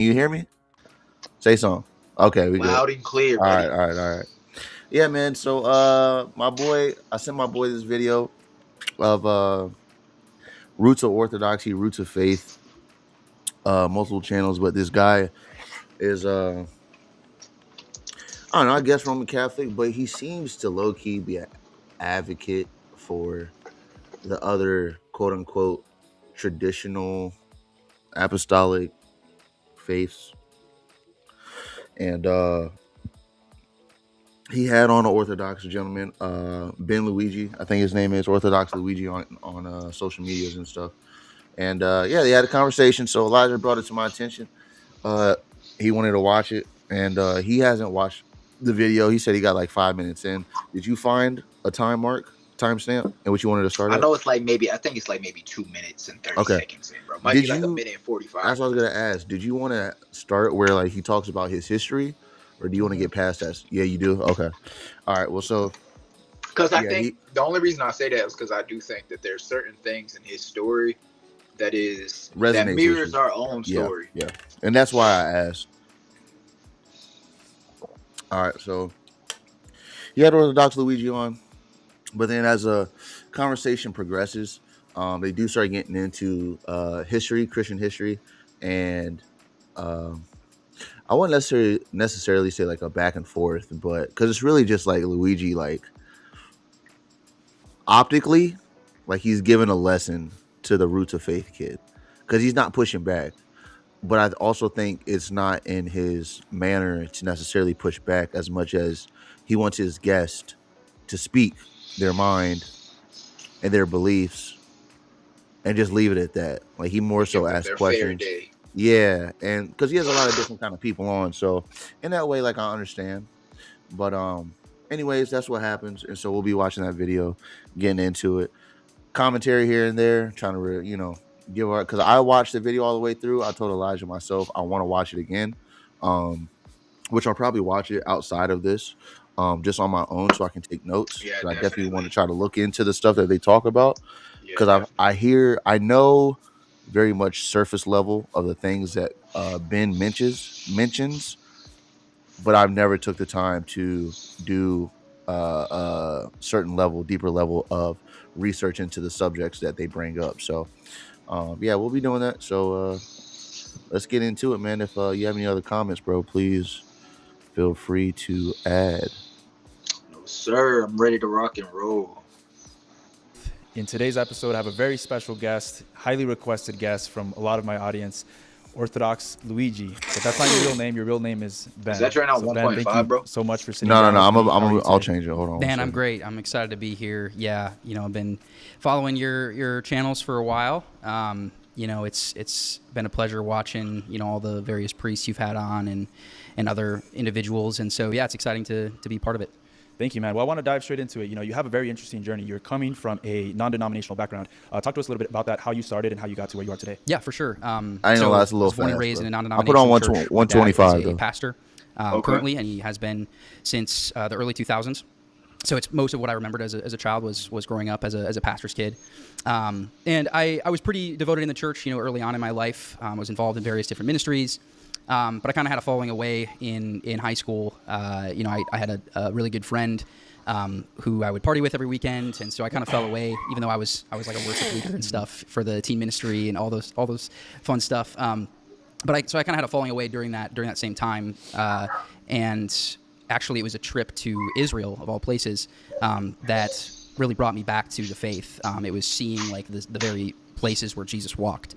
You hear me? Say something. Okay, we good. Loud and clear, All right, buddy. all right, all right. Yeah, man. So, my boy, I sent my boy this video of roots of orthodoxy, roots of faith, multiple channels, but this guy is I don't know, I guess Roman Catholic, but he seems to low key be an advocate for the other quote unquote traditional apostolic faiths. And he had on an Orthodox gentleman, BenLuigi, I think his name is Orthodox Luigi on social medias and stuff. And yeah, they had a conversation. So Elijah brought it to my attention. Uh, he wanted to watch it, and he hasn't watched the video. He said he got like 5 minutes in. Did you find a timestamp, and what you wanted to start I at? know it's like maybe I think it's like maybe 2 minutes and 30 Okay. seconds in, bro. Might be Did like a you? minute and 45. That's what I was gonna ask. Did you want to start where like he talks about his history, or do you want to get past that? Yeah, you do. Okay. All right. Well, so Because I yeah, think he the only reason I say that is because I do think that there's certain things in his story that resonates with mirrors you. our own Yeah, story. yeah, and that's why I asked. All right, so you had Orthodox Luigi on, but then as a conversation progresses, they do start getting into history, Christian history, and um, I wouldn't necessarily say like a back and forth, but because it's really just like Luigi, like optically, like he's giving a lesson to the roots of faith kid, because he's not pushing back. But I also think it's not in his manner to necessarily push back as much as he wants his guest to speak their mind and their beliefs and just leave it at that. Like he more And so give them asks their fair questions. day. Yeah, and because he has a lot of different kind of people on, so in that way, like I understand. But anyways, that's what happens, and so we'll be watching that video, getting into it, commentary here and there, trying to give our, because I watched the video all the way through. I told Elijah myself I want to watch it again, um, which I'll probably watch it outside of this, just on my own so I can take notes. Yeah, Because I definitely want to definitely. try to look into the stuff that they talk about. Yeah, Because I definitely. know very much surface level of the things that Ben mentions, but I've never took the time to do certain level, deeper level of research into the subjects that they bring up. So yeah, we'll be doing that. So let's get into it, man. If you have any other comments, bro, please feel free to add. No, sir. I'm ready to rock and roll. In today's episode, I have a very special guest, highly requested guest from a lot of my audience, Orthodox Luigi. But that's not your real name. Your real name is Ben. Is that right now So Ben, thank 1.5, you bro? so much for sitting No, no, down no. with me. How are you I'll today? change it. Hold on. Dan, I'm great. I'm excited to be here. Yeah, I've been following your channels for a while. It's been a pleasure watching, all the various priests you've had on and other individuals. And so, yeah, it's exciting to be part of it. Thank you, man. Well, I want to dive straight into it. You have a very interesting journey. You're coming from a non-denominational background. Talk to us a little bit about that, how you started and how you got to where you are today. Yeah, for sure. I ain't gonna lie, it's a I little was born and fast, raised bro. in a I put non-denominational on church. 125 My dad is though. a pastor Okay. currently, and he has been since the early 2000s. So it's most of what I remembered as a child was growing up as a pastor's kid. And I was pretty devoted in the church, early on in my life. I was involved in various different ministries. But I kind of had a falling away in high school. I had a really good friend who I would party with every weekend, and so I kind of fell away, even though I was like a worship leader and stuff for the teen ministry and all those fun stuff. So I kind of had a falling away during that same time, and actually it was a trip to Israel of all places that really brought me back to the faith. It was seeing like the very places where Jesus walked.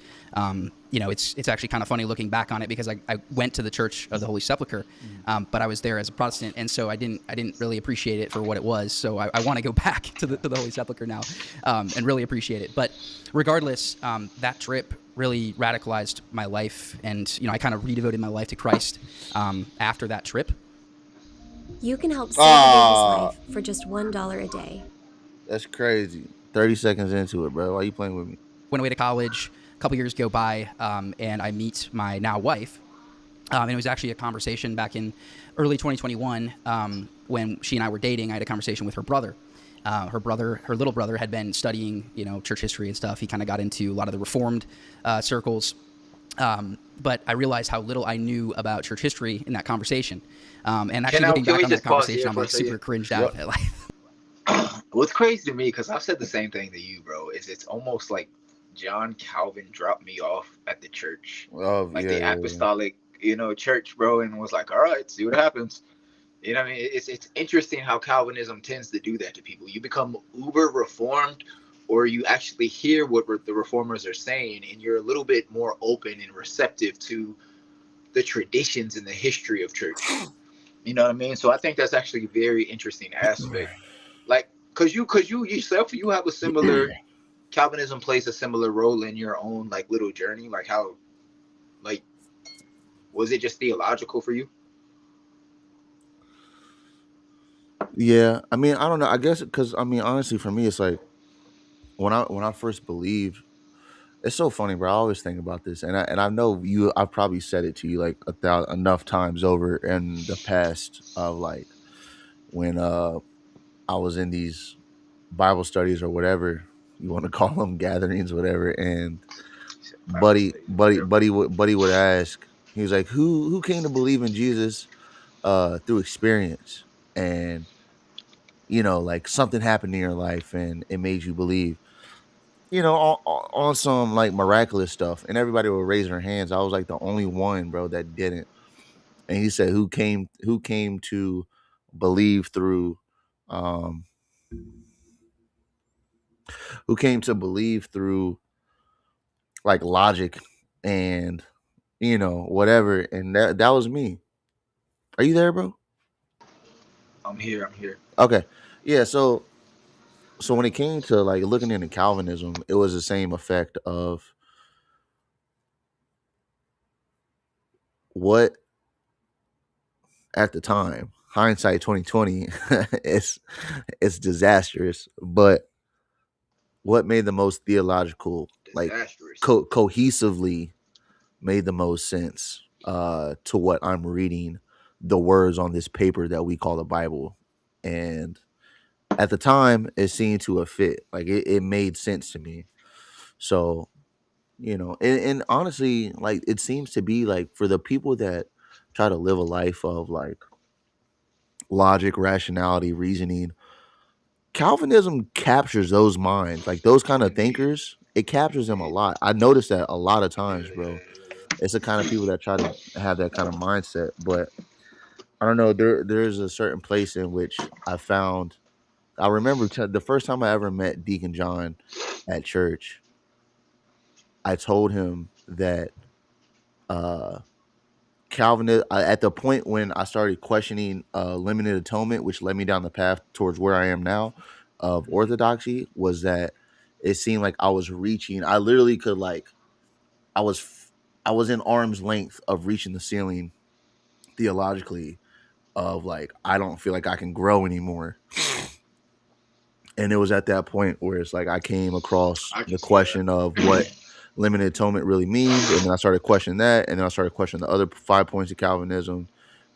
It's actually kind of funny looking back on it because I went to the Church of the Holy Sepulchre, but I was there as a Protestant, and so I didn't really appreciate it for what it was. So I want to go back to the Holy Sepulchre now and really appreciate it. But regardless, that trip really radicalized my life, and I kind of redevoted my life to Christ after that trip. You can help save a baby's life for just $1 a day. That's crazy. 30 seconds into it, bro. Why are you playing with me? Went away to college. A couple years go by, and I meet my now wife. And it was actually a conversation back in early 2021 when she and I were dating. I had a conversation with her brother. Her little brother, had been studying, church history and stuff. He kind of got into a lot of the Reformed circles. But I realized how little I knew about church history in that conversation. And actually Can looking we back on that just pause conversation, here I'm for a like super second? cringed Yep. out at like. What's crazy to me, because I've said the same thing to you, bro, is it's almost like John Calvin dropped me off at the church, Oh like yeah, the yeah, yeah. apostolic, church, bro, and was like, all right, see what happens. You know what I mean? It's interesting how Calvinism tends to do that to people. You become uber reformed, or you actually hear what the reformers are saying, and you're a little bit more open and receptive to the traditions and the history of church. You know what I mean? So I think that's actually a very interesting aspect. Like, cause you yourself, you have a similar Calvinism plays a similar role in your own like little journey. Like how, like, was it just theological for you? Yeah, I mean, I don't know. I guess because I mean, honestly, for me, it's like when I first believed. It's so funny, bro. I always think about this, and I know you. I've probably said it to you like enough times over in the past of like when I was in these Bible studies or whatever you want to call them, gatherings, whatever, and Bible buddy, studies, buddy, whatever. buddy would ask. He was like, "Who came to believe in Jesus through experience?" And like something happened in your life and it made you believe. On some like miraculous stuff, and everybody would raise their hands. I was like the only one, bro, that didn't. And he said, "Who came to believe through, um, who came to believe through like logic and whatever." And that was me. Are you there, bro? I'm here. I'm here. Okay, yeah. So when it came to like looking into Calvinism, it was the same effect of what at the time. Hindsight 2020, it's disastrous. But what made the most theological, like Disastrous. cohesively made the most sense to what I'm reading, the words on this paper that we call the Bible. And at the time, it seemed to have fit. Like it made sense to me. So, and honestly, like it seems to be like for the people that try to live a life of like logic, rationality, reasoning, Calvinism captures those minds, like those kind of Indeed. thinkers. It captures them a Indeed. lot. I noticed that a lot of Yeah, times, yeah, bro. yeah, It's the kind of people that try to have that kind of mindset. But I don't know. There's a certain place in which I found. I remember the first time I ever met Deacon John at church. I told him that uh Calvinist at the point when I started questioning limited atonement, which led me down the path towards where I am now of yeah. orthodoxy, was that it seemed like I was reaching. I literally could like I was I was in arm's length of reaching the ceiling theologically of like I don't feel like I can grow anymore. And it was at that point where it's like I came across I the can see that. question of what limited atonement really means, and then I started questioning that, and then I started questioning the other 5 points of Calvinism,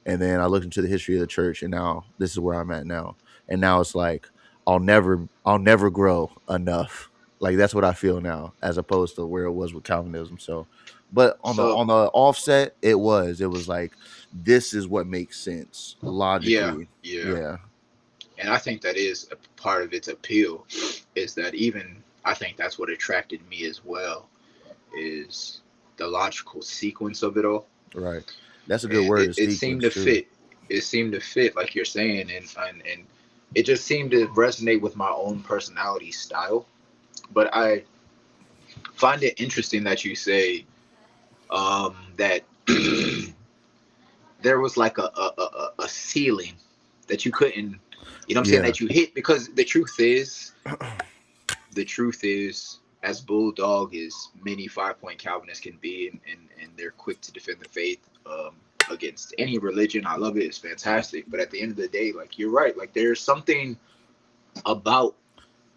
and then I looked into the history of the church, and now this is where I'm at now. And now it's like I'll never grow enough. Like that's what I feel now, as opposed to where it was with Calvinism. So, but on the So on the offset, it was like this is what makes sense yeah, logically. yeah. Yeah, And I think that is a part of its appeal, is that even I think that's what attracted me as well, is the logical sequence of it all. right. That's a good And word, it, is it seemed sequence to too. fit. It seemed to fit, like you're saying, and it just seemed to resonate with my own personality style. But I find it interesting that you say that there was like a ceiling that you couldn't, I'm saying, Yeah, that you hit, because the truth is, as bulldog as many 5 point Calvinists can be, and they're quick to defend the faith against any religion. I love it. It's fantastic. But at the end of the day, like, you're right. Like, there's something about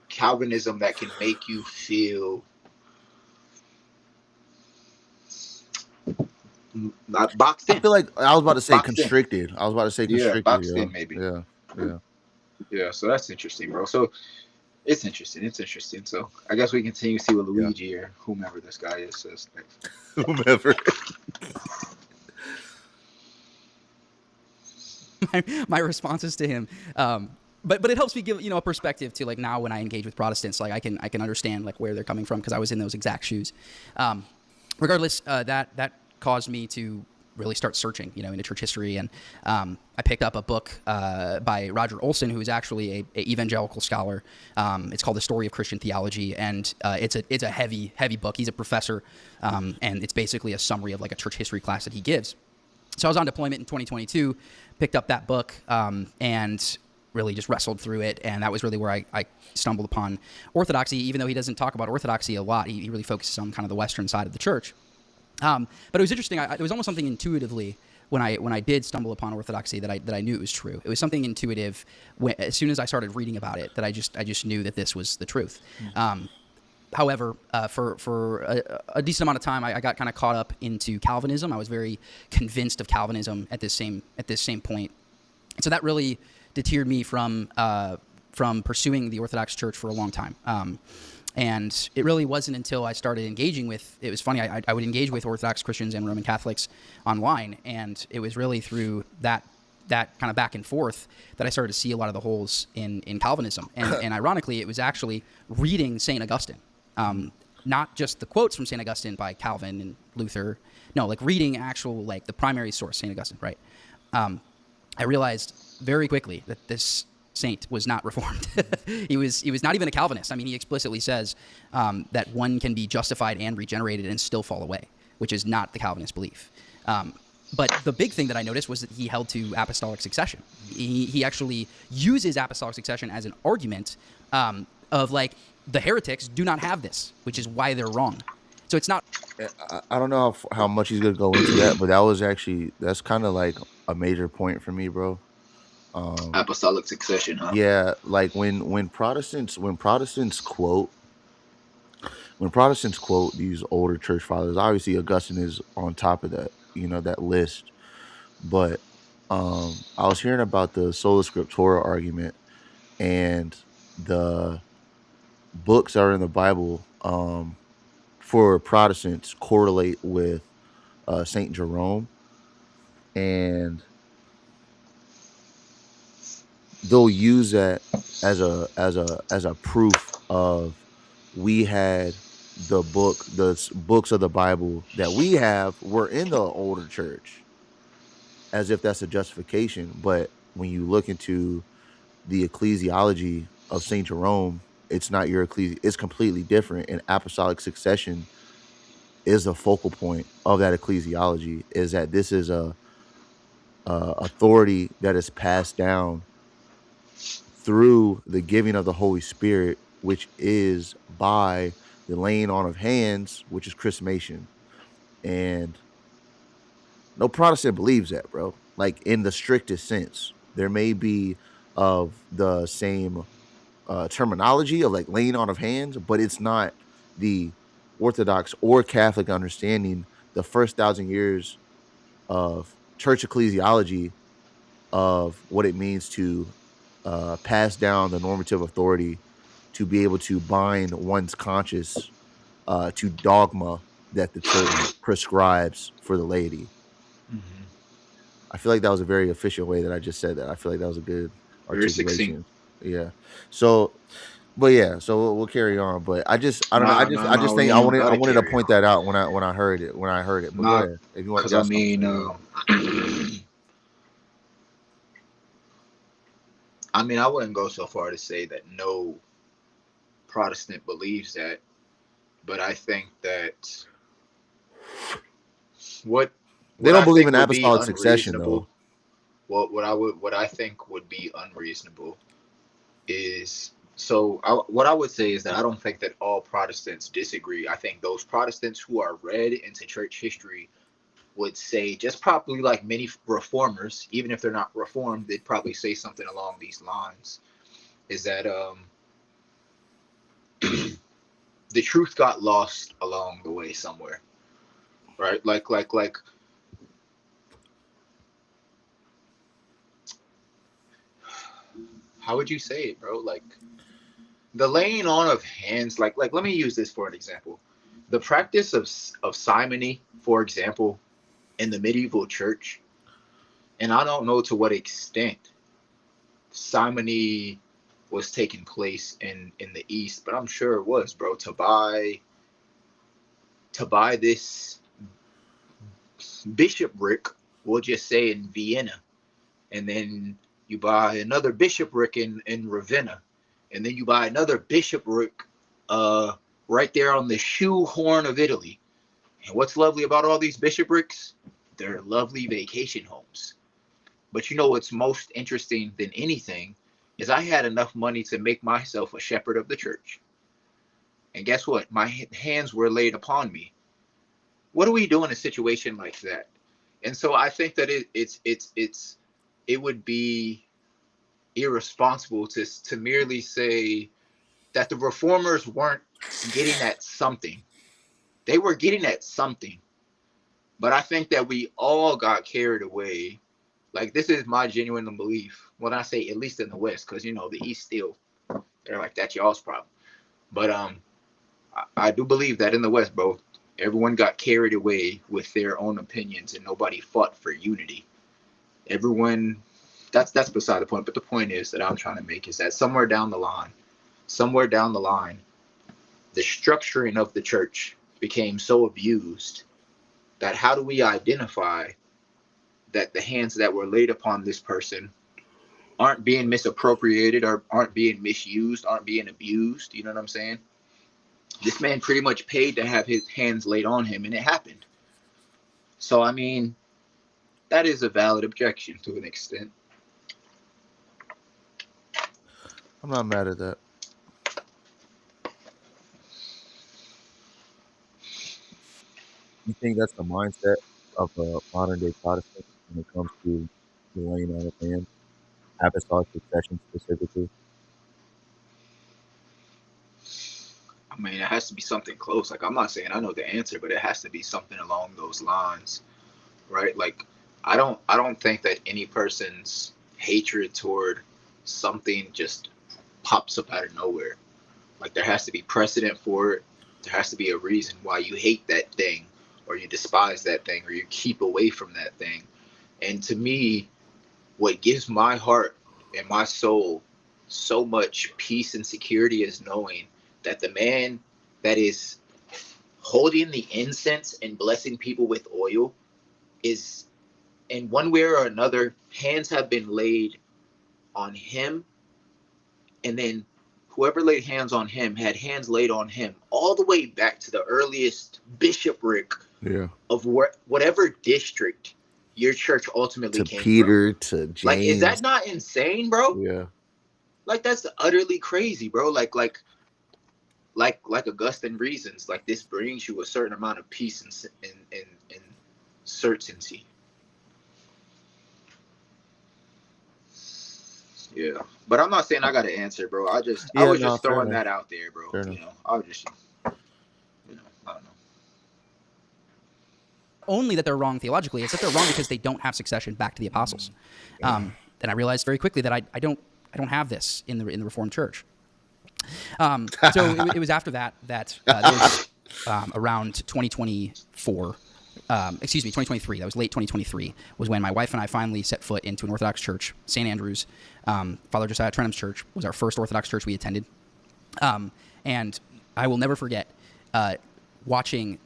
Calvinism that can make you feel not boxed I in. feel like I was about to say Boxed in. constricted. I was about to say Yeah, constricted. boxed Yeah, in maybe. yeah, yeah. Yeah, so that's interesting, bro. So It's interesting. It's interesting. So I guess we continue to see what Yeah. Luigi or whomever this guy is says next. Whomever. my responses to him. But it helps me give a perspective to like now when I engage with Protestants, like I can understand like where they're coming from because I was in those exact shoes. Regardless, that caused me to really start searching, into church history, and I picked up a book by Roger Olson, who is actually a evangelical scholar. It's called The Story of Christian Theology, and it's a heavy book. He's a professor, and it's basically a summary of like a church history class that he gives. So I was on deployment in 2022, picked up that book, and really just wrestled through it. And that was really where I stumbled upon Orthodoxy, even though he doesn't talk about Orthodoxy a lot. He really focuses on kind of the Western side of the church. But it was interesting. It was almost something intuitively when I did stumble upon Orthodoxy that I knew it was true. It was something intuitive as soon as I started reading about it that I just knew that this was the truth. However, for a decent amount of time, I got kind of caught up into Calvinism. I was very convinced of Calvinism at this same point, and so that really deterred me from pursuing the Orthodox Church for a long time. And it really wasn't until I started engaging with. It was funny. I would engage with Orthodox Christians and Roman Catholics online, and it was really through that kind of back and forth that I started to see a lot of the holes in Calvinism. And ironically, it was actually reading St. Augustine. Not just the quotes from St. Augustine by Calvin and Luther. No, like reading actual, like the primary source, St. Augustine, right? I realized very quickly that this saint was not Reformed. He was not even a Calvinist. I mean, he explicitly says that one can be justified and regenerated and still fall away, which is not the Calvinist belief. But the big thing that I noticed was that he held to apostolic succession. He actually uses apostolic succession as an argument of like, the heretics do not have this, which is why they're wrong. So it's not. I don't know how much he's gonna go into that, but that's kind of like a major point for me, bro. Apostolic succession, huh? Yeah, like when Protestants quote these older church fathers, obviously Augustine is on top of that, that list. But I was hearing about the sola scriptura argument, and the books that are in the Bible for Protestants correlate with Saint Jerome, and they'll use that as a proof of we had the books of the Bible that we have were in the older church, as if that's a justification. But when you look into the ecclesiology of Saint Jerome, it's not your it's completely different. And apostolic succession is a focal point of that ecclesiology, is that this is a authority that is passed down through the giving of the Holy Spirit, which is by the laying on of hands, which is chrismation. And no Protestant believes that, bro. Like, in the strictest sense, there may be of the same terminology of like laying on of hands, but it's not the Orthodox or Catholic understanding. The first 1,000 years of church ecclesiology of what it means to pass down the normative authority to be able to bind one's conscience to dogma that the church prescribes for the laity. Mm-hmm. I feel like that was a very efficient way that I just said that. I feel like that was a good Very succinct. articulation. Yeah. So, but yeah, so we'll carry on. But I don't know. I just We think ain't I gotta wanted to carry point on. that out when I heard it. But go Nah, ahead if you want. because I Got something mean, to say. I wouldn't go so far to say that no Protestant believes that, but I think that what They what don't I believe think in would be apostolic succession, unreasonable, though. what I think would be unreasonable is what I would say is that I don't think that all Protestants disagree. I think those Protestants who are read into church history would say, just probably like many reformers, even if they're not reformed, they'd probably say something along these lines, is that the truth got lost along the way somewhere, right? Like how would you say it, bro? Like the laying on of hands, like let me use this for an example. The practice of simony, for example, in the medieval church, and I don't know to what extent simony was taking place in the East, but I'm sure it was, bro. To buy this bishopric, we'll just say in Vienna, and then you buy another bishopric in Ravenna, and then you buy another bishopric right there on the shoehorn of Italy. And what's lovely about all these bishoprics? They're lovely vacation homes. But you know what's most interesting than anything is I had enough money to make myself a shepherd of the church. And guess what? My hands were laid upon me. What do we do in a situation like that? And so I think that it would be irresponsible to merely say that the reformers weren't getting at something. They were getting at something. But I think that we all got carried away. Like, this is my genuine belief. When I say at least in the West, because, you know, the East still, they're like, that's y'all's problem. But I do believe that in the West, bro, everyone got carried away with their own opinions and nobody fought for unity. Everyone, that's beside the point. But the point is that I'm trying to make is that somewhere down the line, the structuring of the church became so abused that how do we identify that the hands that were laid upon this person aren't being misappropriated or aren't being misused, aren't being abused? You know what I'm saying? This man pretty much paid to have his hands laid on him, and it happened. So, I mean, that is a valid objection to an extent. I'm not mad at that. You think that's the mindset of a modern day Protestant when it comes to the laying on of hands, apostolic succession specifically? I mean, it has to be something close. Like, I'm not saying I know the answer, but it has to be something along those lines, right? Like, I don't think that any person's hatred toward something just pops up out of nowhere. Like, there has to be precedent for it. There has to be a reason why you hate that thing, or you despise that thing, or you keep away from that thing. And to me, what gives my heart and my soul so much peace and security is knowing that the man that is holding the incense and blessing people with oil is, in one way or another, hands have been laid on him, and then whoever laid hands on him had hands laid on him all the way back to the earliest bishopric of whatever district your church ultimately came Peter, from. to James. Like, is that not insane, bro? Yeah. Like, that's utterly crazy, bro. Like Augustine reasons, like, this brings you a certain amount of peace and certainty. Yeah, but I'm not saying I got an answer, bro. I was just throwing that out there, bro. Fair you know, I was just, I don't know. Only that they're wrong theologically; it's that they're wrong because they don't have succession back to the apostles. And I realized very quickly that I don't have this in the Reformed Church. So it was after that there was around 2024. 2023. That was late 2023. Was when my wife and I finally set foot into an Orthodox church, St. Andrew's. Father Josiah Trenham's church was our first Orthodox church we attended, and I will never forget watching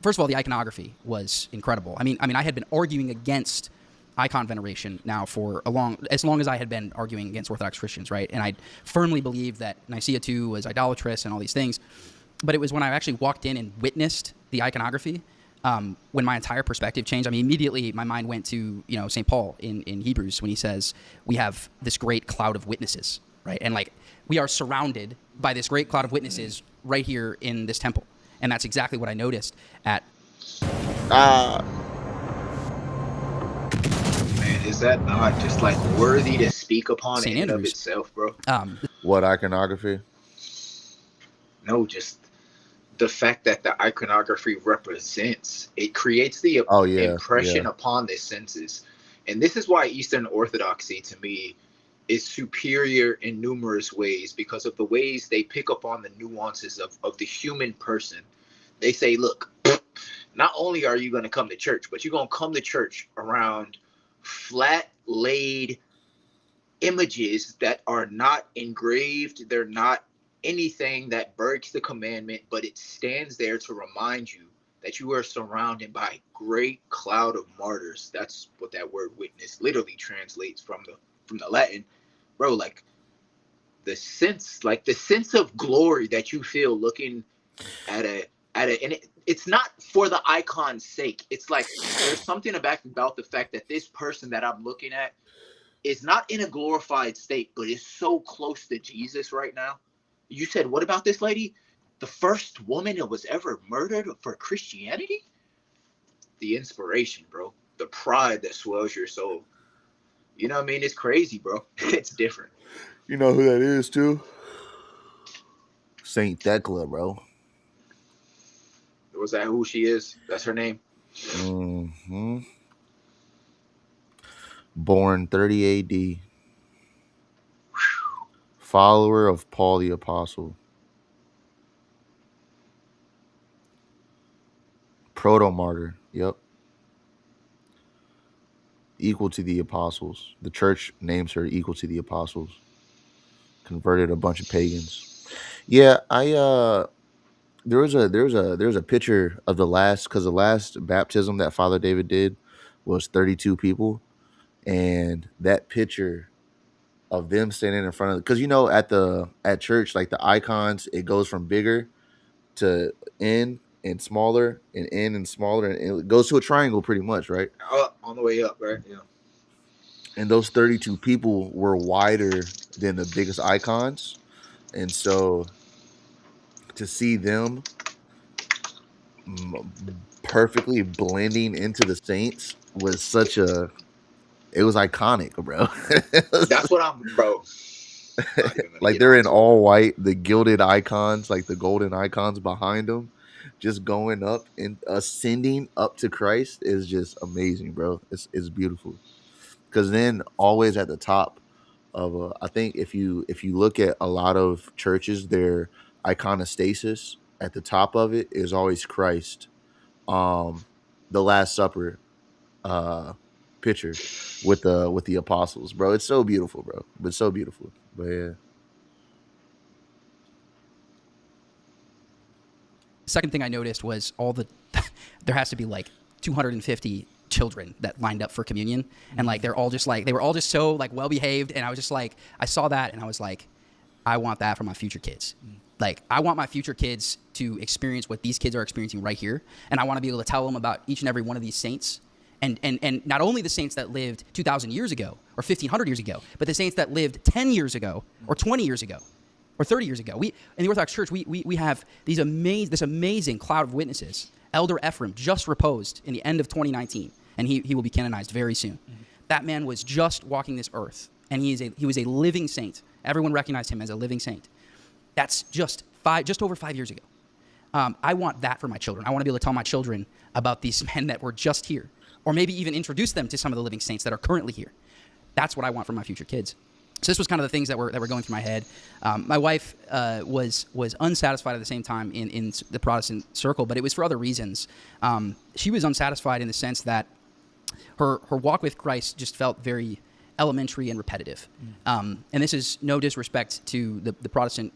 first of all, the iconography was incredible. I mean, I had been arguing against icon veneration now for as long as I had been arguing against Orthodox Christians, right? And I firmly believed that Nicaea II was idolatrous and all these things. But it was when I actually walked in and witnessed the iconography when my entire perspective changed. I mean, immediately my mind went to, St. Paul in Hebrews when he says we have this great cloud of witnesses, right? And like, we are surrounded by this great cloud of witnesses right here in this temple. And that's exactly what I noticed at... Man, is that not just like worthy to speak upon St. in and of Andrews. itself, bro? What iconography? No, just the fact that the iconography represents, it creates the impression upon the senses. And this is why Eastern Orthodoxy, to me, is superior in numerous ways because of the ways they pick up on the nuances of the human person. They say, look, not only are you going to come to church, but you're going to come to church around flat laid images that are not engraved. They're not anything that breaks the commandment, but it stands there to remind you that you are surrounded by a great cloud of martyrs. That's what that word witness literally translates from the Latin. Bro, like the sense of glory that you feel looking at a and it's not for the icon's sake. It's like there's something about the fact that this person that I'm looking at is not in a glorified state, but is so close to Jesus right now. You said, what about this lady? The first woman that was ever murdered for Christianity? The inspiration, bro. The pride that swells your soul. You know what I mean? It's crazy, bro. It's different. You know who that is, too? Saint Thecla, bro. Was that who she is? That's her name? Mm-hmm. Born 30 A.D. Follower of Paul the Apostle. Proto-martyr. Yep. Equal to the apostles. The church names her equal to the apostles. Converted a bunch of pagans. Yeah, there was a picture of the last, because the last baptism that Father David did was 32 people, and that picture of them standing in front of, because at church, like the icons, it goes from bigger to in and smaller and in and smaller, and it goes to a triangle pretty much, right? On the way up, right? Yeah. And those 32 people were wider than the biggest icons, and so to see them perfectly blending into the saints was it was iconic, bro. That's what I'm, bro. Not even gonna Like get they're in onto it. all white, the gilded icons, like the golden icons behind them, just going up and ascending up to Christ is just amazing, bro. It's beautiful. Because then always at the top of I think if you look at a lot of churches, their iconostasis at the top of it is always Christ, the Last Supper picture with the apostles, bro. It's so beautiful, bro. It's so beautiful. But yeah. Second thing I noticed was there has to be like 250 children that lined up for communion, and like they were all just so like well behaved, and I was just like, I saw that and I was like, I want that for my future kids. Like I want my future kids to experience what these kids are experiencing right here, and I want to be able to tell them about each and every one of these saints. And not only the saints that lived 2,000 years ago or 1,500 years ago, but the saints that lived 10 years ago or 20 years ago or 30 years ago. We in the Orthodox Church, we have this amazing cloud of witnesses. Elder Ephraim just reposed in the end of 2019, and he will be canonized very soon. Mm-hmm. That man was just walking this earth, and he was a living saint. Everyone recognized him as a living saint. That's just over 5 years ago. I want that for my children. I want to be able to tell my children about these men that were just here, or maybe even introduce them to some of the living saints that are currently here. That's what I want for my future kids. So this was kind of the things that were going through my head. My wife was unsatisfied at the same time in the Protestant circle, but it was for other reasons. She was unsatisfied in the sense that her walk with Christ just felt very elementary and repetitive. And this is no disrespect to the Protestant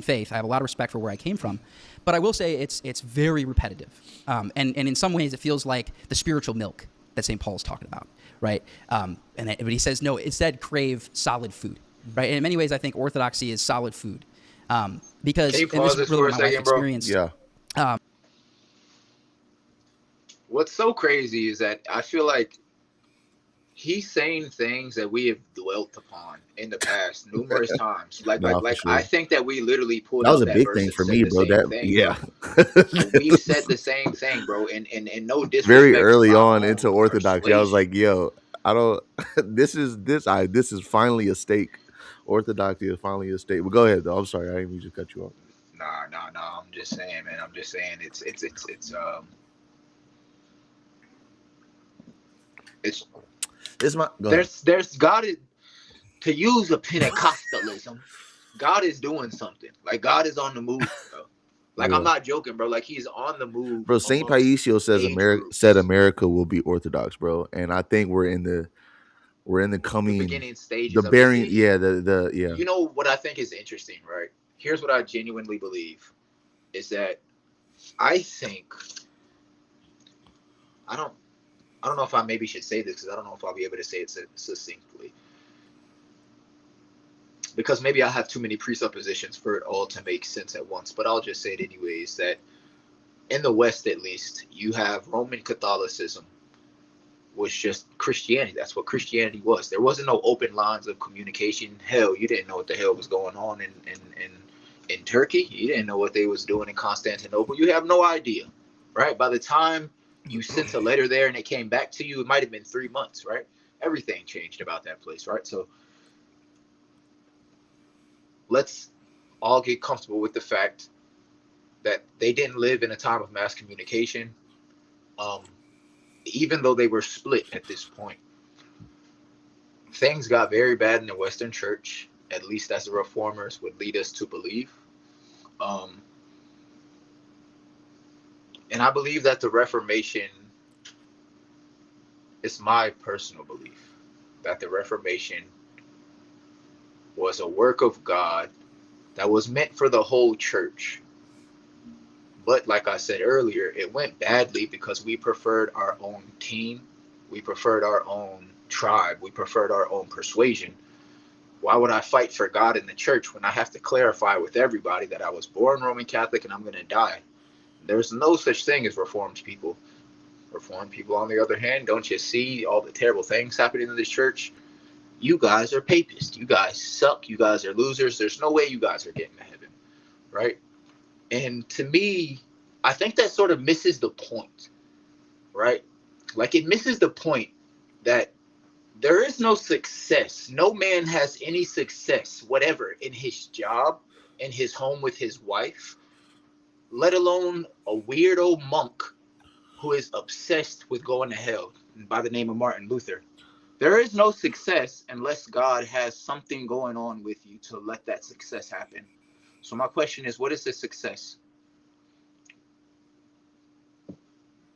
faith. I have a lot of respect for where I came from, but I will say it's very repetitive. And in some ways, it feels like the spiritual milk that St. Paul is talking about. Right, but he says no. Instead, crave solid food. Right, and in many ways, I think Orthodoxy is solid food, because Can you pause this for a second, bro? Yeah. What's so crazy is that I feel like he's saying things that we have dwelt upon in the past numerous times. Like Sure. I think that we literally pulled that was out a that big verse thing and for said me, the bro. same thing, Yeah. And we said the same thing, bro. And no disrespect. Very early to my on own into Orthodoxy, I was persuasion. like, "Yo, I don't. This is finally a stake. Orthodoxy is finally a stake." But go ahead, though. I'm sorry, I didn't mean to cut you off. Nah. I'm just saying, man. I'm just saying it's It's my. Go there's got it. to use a Pentecostalism, God is doing something. Like God is on the move, bro. Like I'm Yeah. not joking, bro. Like he's on the move Bro, Saint amongst Paisios says age said groups. America will be Orthodox, bro. And I think we're in the The coming beginning the stages of this bearing, age. yeah, the yeah. You know what I think is interesting, right? Here's what I genuinely believe is that I think I don't I don't know if I maybe should say this because I don't know if I'll be able to say it succinctly. Because maybe I have too many presuppositions for it all to make sense at once, but I'll just say it anyways that in the West at least, you have Roman Catholicism was just Christianity. That's what Christianity was. There wasn't no open lines of communication. Hell, you didn't know what the hell was going on in Turkey. You didn't know what they was doing in Constantinople. You have no idea, right? By the time you sent a letter there and it came back to you, it might have been 3 months, right? Everything changed about that place, right? So let's all get comfortable with the fact that they didn't live in a time of mass communication, even though they were split at this point. Things got very bad in the Western Church, at least as the Reformers would lead us to believe. And I believe that the Reformation, it's my personal belief, that the Reformation was a work of God that was meant for the whole church. But like I said earlier, it went badly because we preferred our own team. We preferred our own tribe. We preferred our own persuasion. Why would I fight for God in the church when I have to clarify with everybody that I was born Roman Catholic and I'm going to die? There's no such thing as Reformed people. Reformed people, on the other hand, don't you see all the terrible things happening in this church? You guys are papists. You guys suck. You guys are losers. There's no way you guys are getting to heaven, right? And to me, I think that sort of misses the point, right? Like it misses the point that there is no success. No man has any success, whatever, in his job, in his home with his wife, let alone a weirdo monk who is obsessed with going to hell by the name of Martin Luther. There is no success unless God has something going on with you to let that success happen. So my question is, what is the success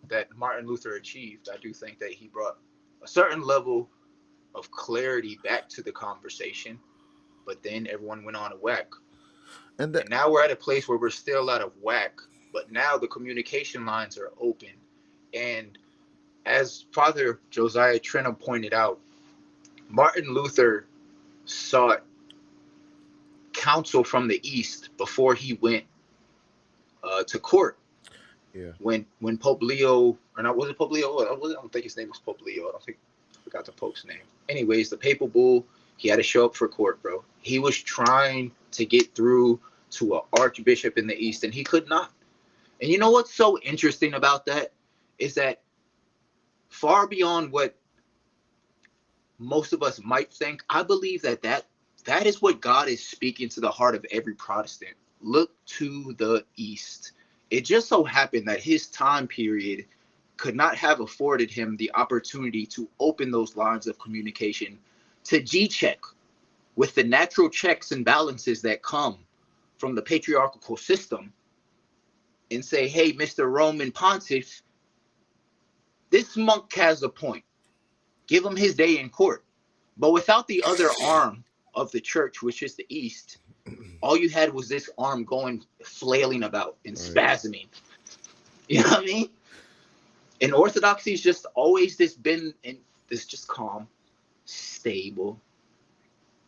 that Martin Luther achieved? I do think that he brought a certain level of clarity back to the conversation, but then everyone went on a whack. And now we're at a place where we're still out of whack, but now the communication lines are open. And as Father Josiah Trenum pointed out, Martin Luther sought counsel from the East before he went to court. yeah. When Pope Leo, or not, was it Pope Leo? I don't think his name was Pope Leo. I forgot the Pope's name. Anyways, the papal bull, he had to show up for court, bro. He was trying to get through to an archbishop in the East, and he could not. And you know what's so interesting about that is that far beyond what most of us might think, I believe that is what God is speaking to the heart of every Protestant. Look to the East. It just so happened that his time period could not have afforded him the opportunity to open those lines of communication to G-check with the natural checks and balances that come from the patriarchal system and say, hey, Mr. Roman Pontiff, this monk has a point. Give him his day in court. But without the other arm of the church, which is the East, all you had was this arm going, flailing about and spasming. You know what I mean? And Orthodoxy's just always been this just calm, stable,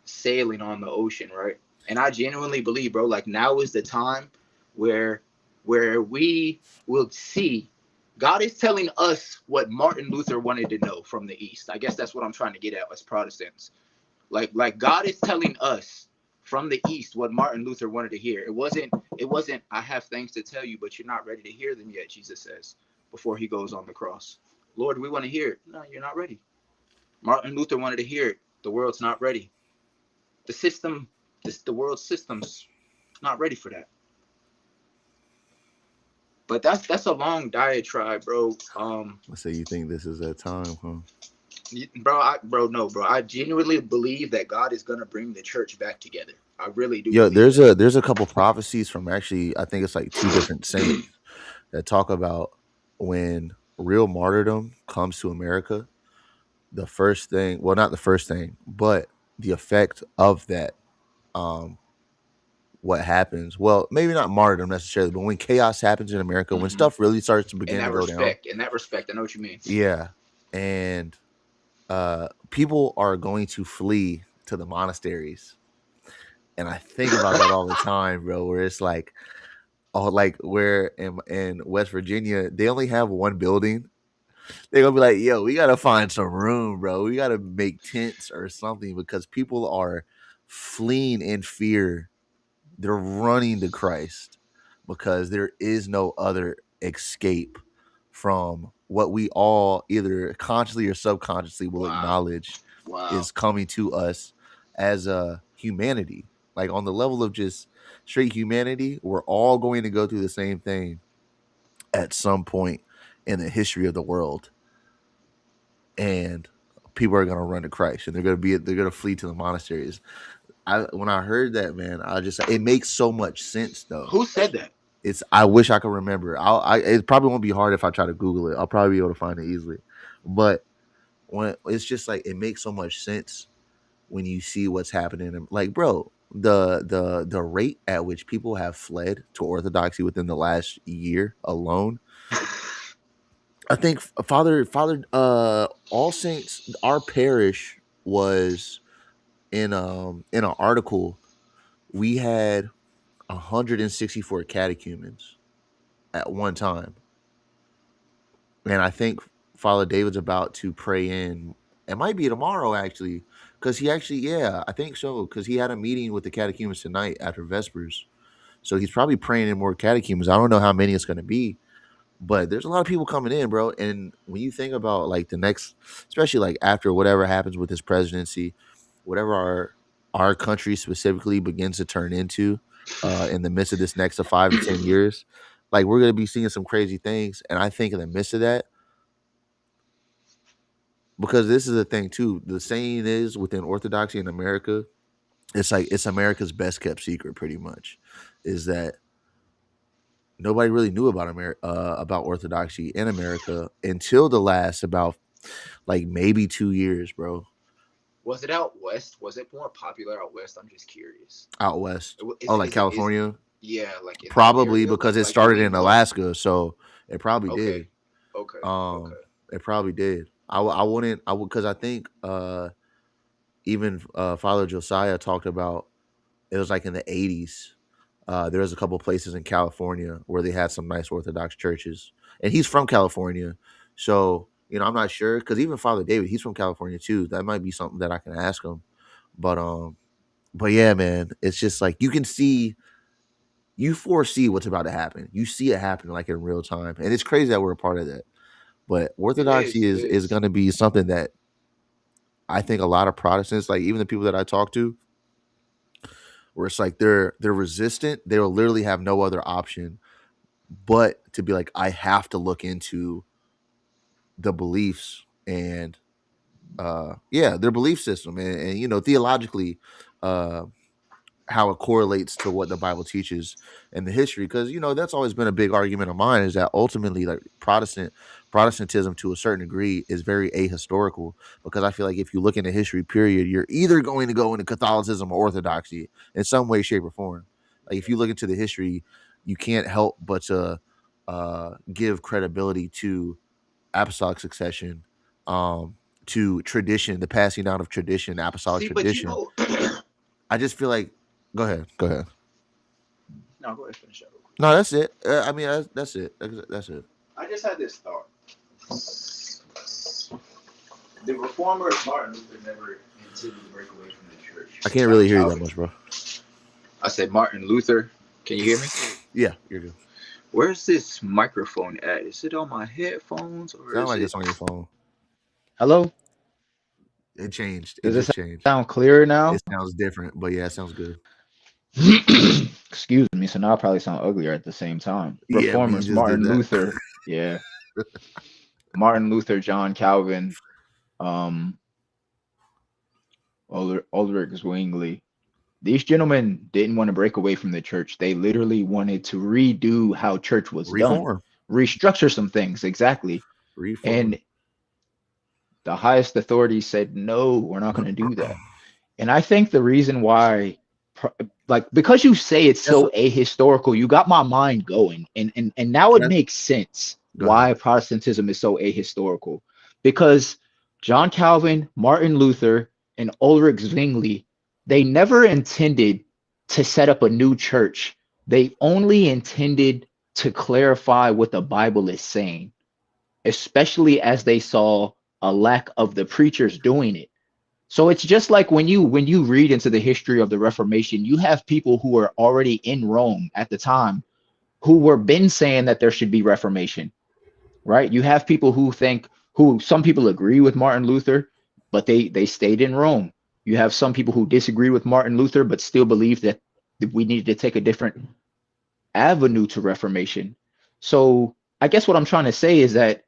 sailing on the ocean, right? And I genuinely believe, bro, like now is the time where we will see. God is telling us what Martin Luther wanted to know from the East. I guess that's what I'm trying to get at as Protestants. Like God is telling us from the East what Martin Luther wanted to hear. It wasn't, I have things to tell you, but you're not ready to hear them yet, Jesus says, before he goes on the cross. Lord, we want to hear it. No, you're not ready. Martin Luther wanted to hear it. The world's not ready. The system, the world system's not ready for that. But that's a long diatribe, bro. Let's say you think this is that time, huh? Bro, I genuinely believe that God is gonna bring the church back together. I really do Yo, believe that. there's a couple prophecies from actually, I think it's like two different saints that talk about when real martyrdom comes to America, the first thing, well, not the first thing, but the effect of that, um, what happens. Well, maybe not martyrdom necessarily, but when chaos happens in America, when stuff really starts to begin to go down. In that respect, I know what you mean. Yeah. And people are going to flee to the monasteries. And I think about that all the time, bro, where it's like, oh, like where in West Virginia, they only have one building. They're gonna be like, yo, we gotta find some room, bro. We gotta make tents or something because people are fleeing in fear. They're running to Christ because there is no other escape from what we all either consciously or subconsciously will Wow. acknowledge Wow. is coming to us as a humanity. Like on the level of just straight humanity, we're all going to go through the same thing at some point in the history of the world. And people are going to run to Christ and they're going to flee to the monasteries. When I heard that, man, it makes so much sense though. Who said that? I wish I could remember. It probably won't be hard if I try to Google it. I'll probably be able to find it easily. But when it's just like it makes so much sense when you see what's happening. Like, bro, the rate at which people have fled to Orthodoxy within the last year alone. I think Father All Saints, our parish was in an article. We had 164 catechumens at one time. And I think Father David's about to pray in. It might be tomorrow, actually, because yeah, I think so, because he had a meeting with the catechumens tonight after Vespers. So he's probably praying in more catechumens. I don't know how many it's going to be, but there's a lot of people coming in, bro. And when you think about like the next, especially like after whatever happens with his presidency, whatever our country specifically begins to turn into in the midst of this next 5 to 10 years, like we're going to be seeing some crazy things. And I think in the midst of that, because this is the thing too, the saying is within Orthodoxy in America, it's like it's America's best kept secret pretty much, is that nobody really knew about Orthodoxy in America until the last about like maybe 2 years, bro. Was it out west? Was it more popular out west? I'm just curious. Out west. Is Oh, it, like is it, is, California? yeah, like in that Probably area, because it like the started main in hub? Alaska, so it probably did. Okay. It probably did. I wouldn't, I would, because I think even Father Josiah talked about it was like in the 80s. There was a couple places in California where they had some nice Orthodox churches, and he's from California, so I'm not sure because even Father David, he's from California too. That might be something that I can ask him, but yeah, man, it's just like you foresee what's about to happen. You see it happen like in real time, and it's crazy that we're a part of that. But It Orthodoxy is. It is is. going to be something that I think a lot of Protestants, like even the people that I talk to, where it's like they're resistant. They will literally have no other option but to be like, I have to look into the beliefs and their belief system and theologically how it correlates to what the Bible teaches and the history, because that's always been a big argument of mine, is that ultimately like Protestantism to a certain degree is very ahistorical, because I feel like if you look in the history period, you're either going to go into Catholicism or Orthodoxy in some way, shape, or form. Like if you look into the history, you can't help but to give credibility to apostolic succession, to tradition, the passing down of tradition, apostolic See, but tradition. I just feel like, go ahead. No, go ahead, finish up. No, that's it. I mean, that's it. That's it. I just had this thought. The reformer Martin Luther never intended to break away from the church. I can't really hear you that much, bro. I said Martin Luther. Can you hear me? Yeah, you're good. Where's this microphone at? Is it on my headphones or Sound is like it it's on your phone. Hello? It changed. Does It this just changed. sound clearer now? It sounds different, but yeah, it sounds good. Excuse me. So now I probably sound uglier at the same time. Yeah, when you Reformers, just did Martin that. Luther. Yeah. Martin Luther, John Calvin, um, Ulrich Zwingli. These gentlemen didn't want to break away from the church. They literally wanted to redo how church was done, Reform. restructure some things exactly. Reform. And the highest authority said, no, we're not going to do that. And I think the reason why, like, because you say it's That's so what, ahistorical, you got my mind going. And now it that, makes sense go ahead. why Protestantism is so ahistorical. Because John Calvin, Martin Luther, and Ulrich Zwingli, they never intended to set up a new church. They only intended to clarify what the Bible is saying, especially as they saw a lack of the preachers doing it. So it's just like when you read into the history of the Reformation, you have people who were already in Rome at the time who were been saying that there should be Reformation, right? You have people who some people agree with Martin Luther, but they stayed in Rome. You have some people who disagree with Martin Luther, but still believe that we needed to take a different avenue to Reformation. So I guess what I'm trying to say is that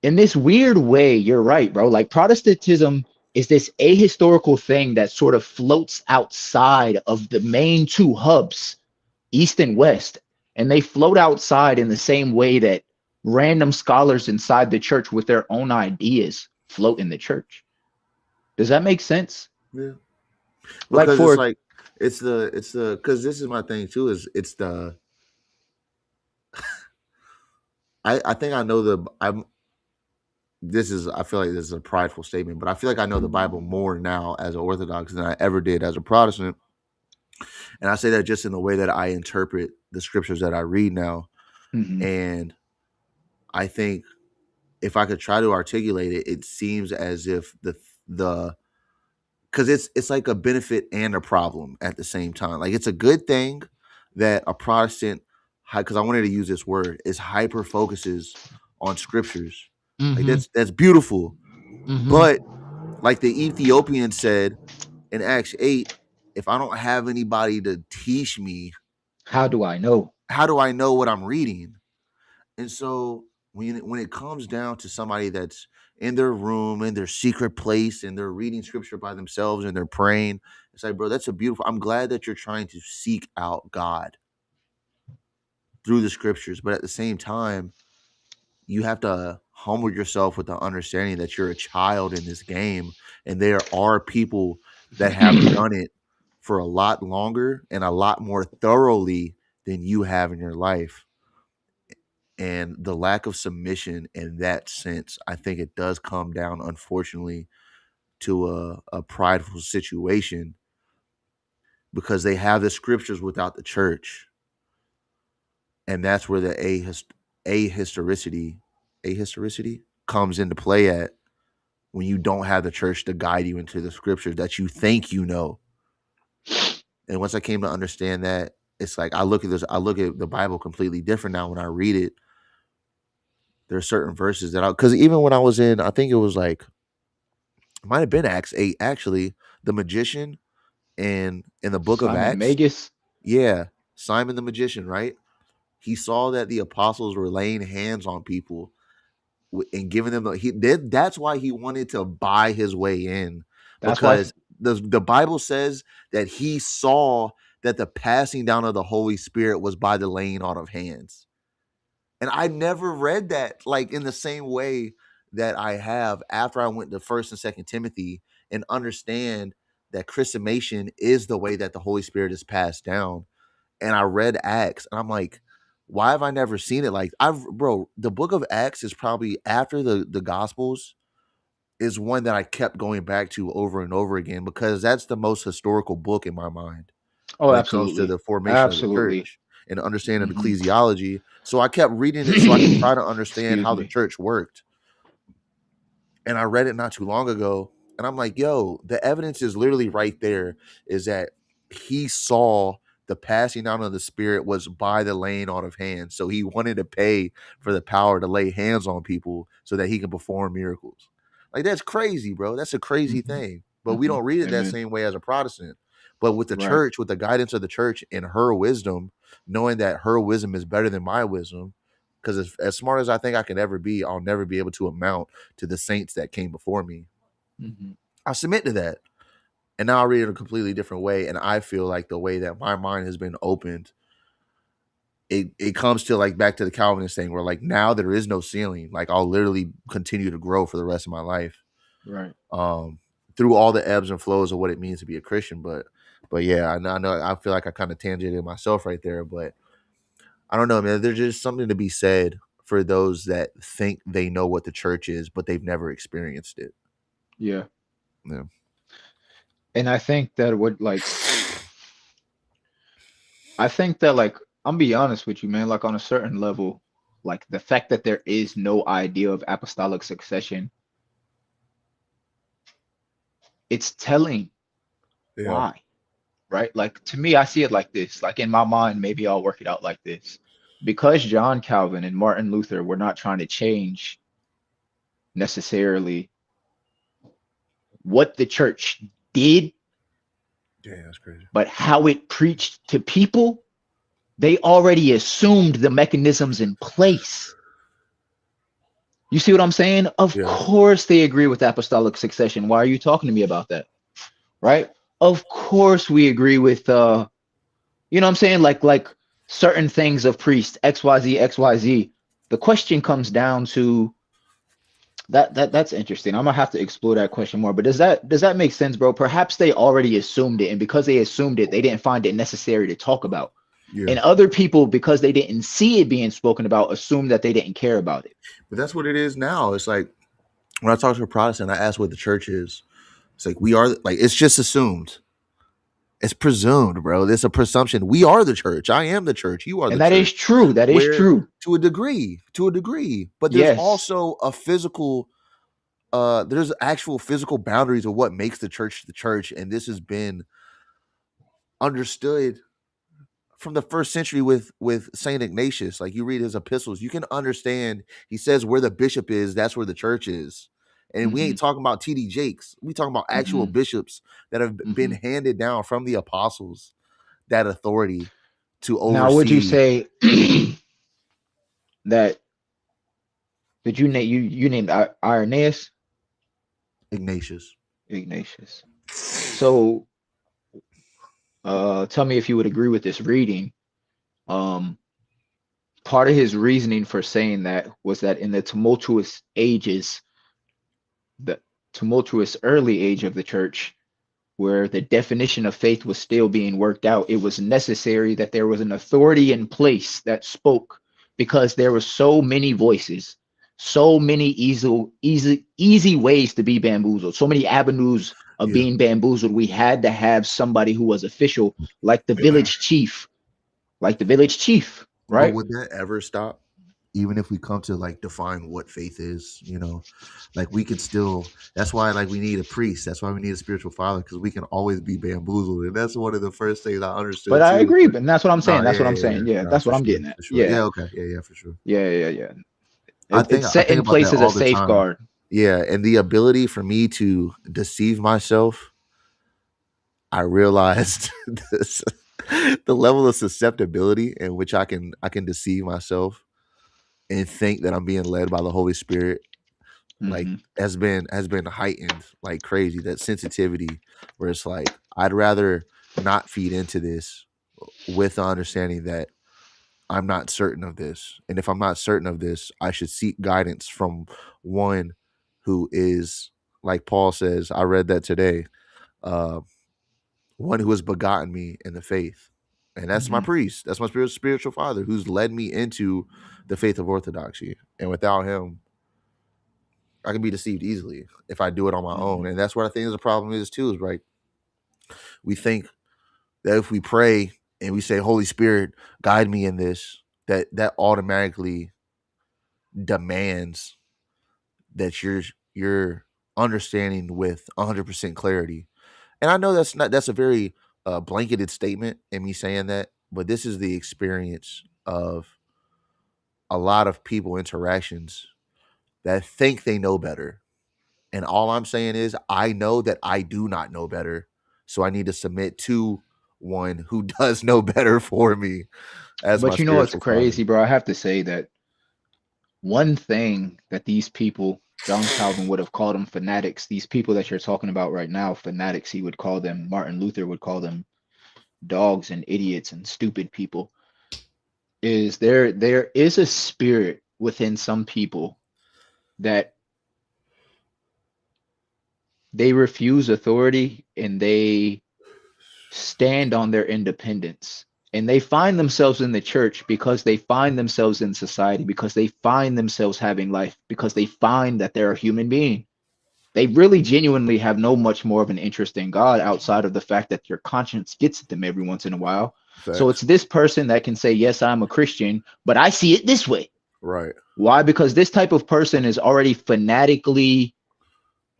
in this weird way, you're right, bro. Like Protestantism is this ahistorical thing that sort of floats outside of the main two hubs, East and West. And they float outside in the same way that random scholars inside the church with their own ideas float in the church. Does that make sense? Yeah. Like Because it's for like it's the because this is my thing too, is it's the I think I know the I'm this is I feel like this is a prideful statement, but I feel like I know the Bible more now as an Orthodox than I ever did as a Protestant. And I say that just in the way that I interpret the scriptures that I read now. Mhm. And I think if I could try to articulate it, it seems as if the because it's like a benefit and a problem at the same time. Like it's a good thing that a Protestant, because I wanted to use this word, is hyper focuses on scriptures. Like Mhm. that's beautiful. Mhm. But like the Ethiopian said in Acts 8, if I don't have anybody to teach me, How do I know? how do I know what I'm reading? And so when it comes down to somebody that's in their room, in their secret place, and they're reading scripture by themselves and they're praying, it's like, bro, that's a beautiful. I'm glad that you're trying to seek out God through the scriptures, but at the same time, you have to humble yourself with the understanding that you're a child in this game, and there are people that have done it for a lot longer and a lot more thoroughly than you have in your life. And the lack of submission in that sense, I think it does come down, unfortunately, to a prideful situation because they have the scriptures without the church. And that's where the ahistoricity comes into play at, when you don't have the church to guide you into the scriptures that you think you know. And once I came to understand that, it's like I look at the Bible completely different now when I read it. There are certain verses that because even when I was in, I think it was like, it might have been Acts 8, actually, the magician in the book of Simon Acts. Magus. Yeah, Simon the magician, right? He saw that the apostles were laying hands on people and giving them that's why he wanted to buy his way in, That's why. because the Bible says that he saw that the passing down of the Holy Spirit was by the laying on of hands. And I never read that like in the same way that I have after I went to First and Second Timothy and understand that chrismation is the way that the Holy Spirit is passed down. And I read Acts and I'm like, why have I never seen it? Like the book of Acts is probably after the Gospels is one that I kept going back to over and over again because that's the most historical book in my mind Oh, when it comes to absolutely. the formation of the Absolutely. church and understanding Mhm. ecclesiology. So I kept reading it so I could try to understand Excuse how the me. church worked. And I read it not too long ago, and I'm like, yo, the evidence is literally right there, is that he saw the passing down of the Spirit was by the laying on of hands. So he wanted to pay for the power to lay hands on people so that he can perform miracles. Like, that's crazy, bro. That's a crazy Mhm. thing. But we Mhm. don't read it that Amen. same way as a Protestant. But with the Right. church, with the guidance of the church and her wisdom, knowing that her wisdom is better than my wisdom, because as smart as I think I can ever be, I'll never be able to amount to the saints that came before me. Mm-hmm. I submit to that. And now I read it in a completely different way. And I feel like the way that my mind has been opened, it comes to like back to the Calvinist thing where like now there is no ceiling. Like I'll literally continue to grow for the rest of my life. Right. Through all the ebbs and flows of what it means to be a Christian. But yeah, I know I feel like I kind of tangented myself right there. But I don't know, man. There's just something to be said for those that think they know what the church is, but they've never experienced it. Yeah. Yeah. And I think that like I'm be honest with you, man, like on a certain level, like the fact that there is no idea of apostolic succession, it's telling why, right? Like to me, I see it like this. Like in my mind, maybe I'll work it out like this. Because John Calvin and Martin Luther were not trying to change necessarily what the church did, Yeah, that's crazy. but how it preached to people, they already assumed the mechanisms in place. You see what I'm saying? Of course they agree with apostolic succession. Why are you talking to me about that? Right? Of course we agree with you know what I'm saying? Like certain things of priest, XYZ, XYZ. The question comes down to that's interesting. I'm gonna have to explore that question more. But does that make sense, bro? Perhaps they already assumed it, and because they assumed it, they didn't find it necessary to talk about. Yeah. And other people, because they didn't see it being spoken about, assumed that they didn't care about it. But that's what it is now. It's like when I talk to a Protestant, I ask what the church is. It's like we are like it's just assumed. It's presumed, bro. It's a presumption. We are the church. I am the church. You are the And church. that is true. That is true. To a degree. But there's also a physical there's actual physical boundaries of what makes the church, and this has been understood from the first century with Saint Ignatius. Like you read his epistles, you can understand. He says where the bishop is, that's where the church is. And we ain't talking about TD Jakes. We talking about actual bishops that have been handed down from the apostles that authority to oversee. Now, would you say that did you name you named Irenaeus? Ignatius. So tell me if you would agree with this reading. Part of his reasoning for saying that was that in the tumultuous early age of the church, where the definition of faith was still being worked out, it was necessary that there was an authority in place that spoke, because there were so many voices, so many easy ways to be bamboozled, so many avenues of being bamboozled. We had to have somebody who was official, like the village chief, right? But would that ever stop? Even if we come to like define what faith is, you know, like we could still, that's why like we need a priest. That's why we need a spiritual father, because we can always be bamboozled. And that's one of the first things I understood. But I agree, but that's what I'm saying. That's what I'm saying. Yeah, that's what I'm getting at. Yeah, okay. Yeah, for sure. Yeah. It's set in place as a safeguard. Yeah, and the ability for me to deceive myself, I realized this, the level of susceptibility in which I can deceive myself and think that I'm being led by the Holy Spirit, like has been heightened like crazy. That sensitivity where it's like I'd rather not feed into this with the understanding that I'm not certain of this, and if I'm not certain of this, I should seek guidance from one who is, like Paul says, I read that today, one who has begotten me in the faith. And that's my priest. That's my spiritual father who's led me into the faith of Orthodoxy. And without him, I can be deceived easily if I do it on my own. And that's what I think the problem is too, is right. We think that if we pray and we say, Holy Spirit, guide me in this, that automatically demands that you're understanding with 100% clarity. And I know that's a very blanketed statement in me saying that, but this is the experience of a lot of people interactions that think they know better. And all I'm saying is I know that I do not know better. So I need to submit to one who does know better for me. But you know what's crazy, bro? I have to say that one thing that these people, John Calvin would have called them fanatics. These people that you're talking about right now, fanatics, he would call them. Martin Luther would call them dogs and idiots and stupid people. Is there is a spirit within some people that they refuse authority and they stand on their independence. And they find themselves in the church because they find themselves in society, because they find themselves having life, because they find that they're a human being. They really genuinely have no much more of an interest in God outside of the fact that your conscience gets at them every once in a while. So it's Facts. this person that can say, yes, I'm a Christian, but I see it this way. Right. Why? Because this type of person is already fanatically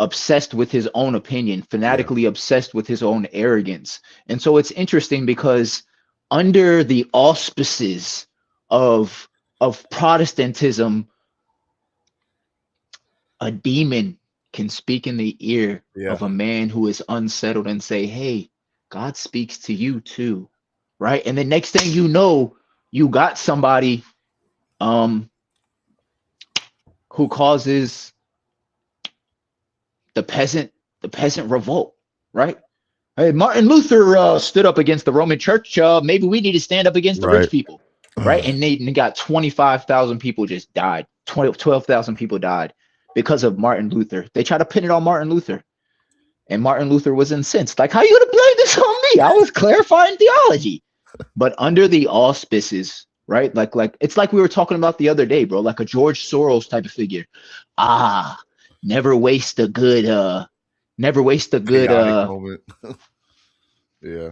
obsessed with his own opinion, Yeah. fanatically obsessed with his own arrogance. And so it's interesting because under the auspices of Protestantism, a demon can speak in the ear Yeah. of a man who is unsettled and say, "Hey, God speaks to you too." Right? And the next thing you know, you got somebody um who causes the peasant revolt, right? Hey, Martin Luther stood up against the Roman Church. Maybe we need to stand up against the rich Right. people, right? And they got 25,000 people just died. 12,000 people died because of Martin Luther. They try to pin it on Martin Luther. And Martin Luther was incensed. Like, how you gonna blame this on me? I was clarifying theology. But under the auspices, right? Like it's like we were talking about the other day, bro. Like a George Soros type of figure. Ah, never waste a good never waste a good Chaotic moment. Yeah.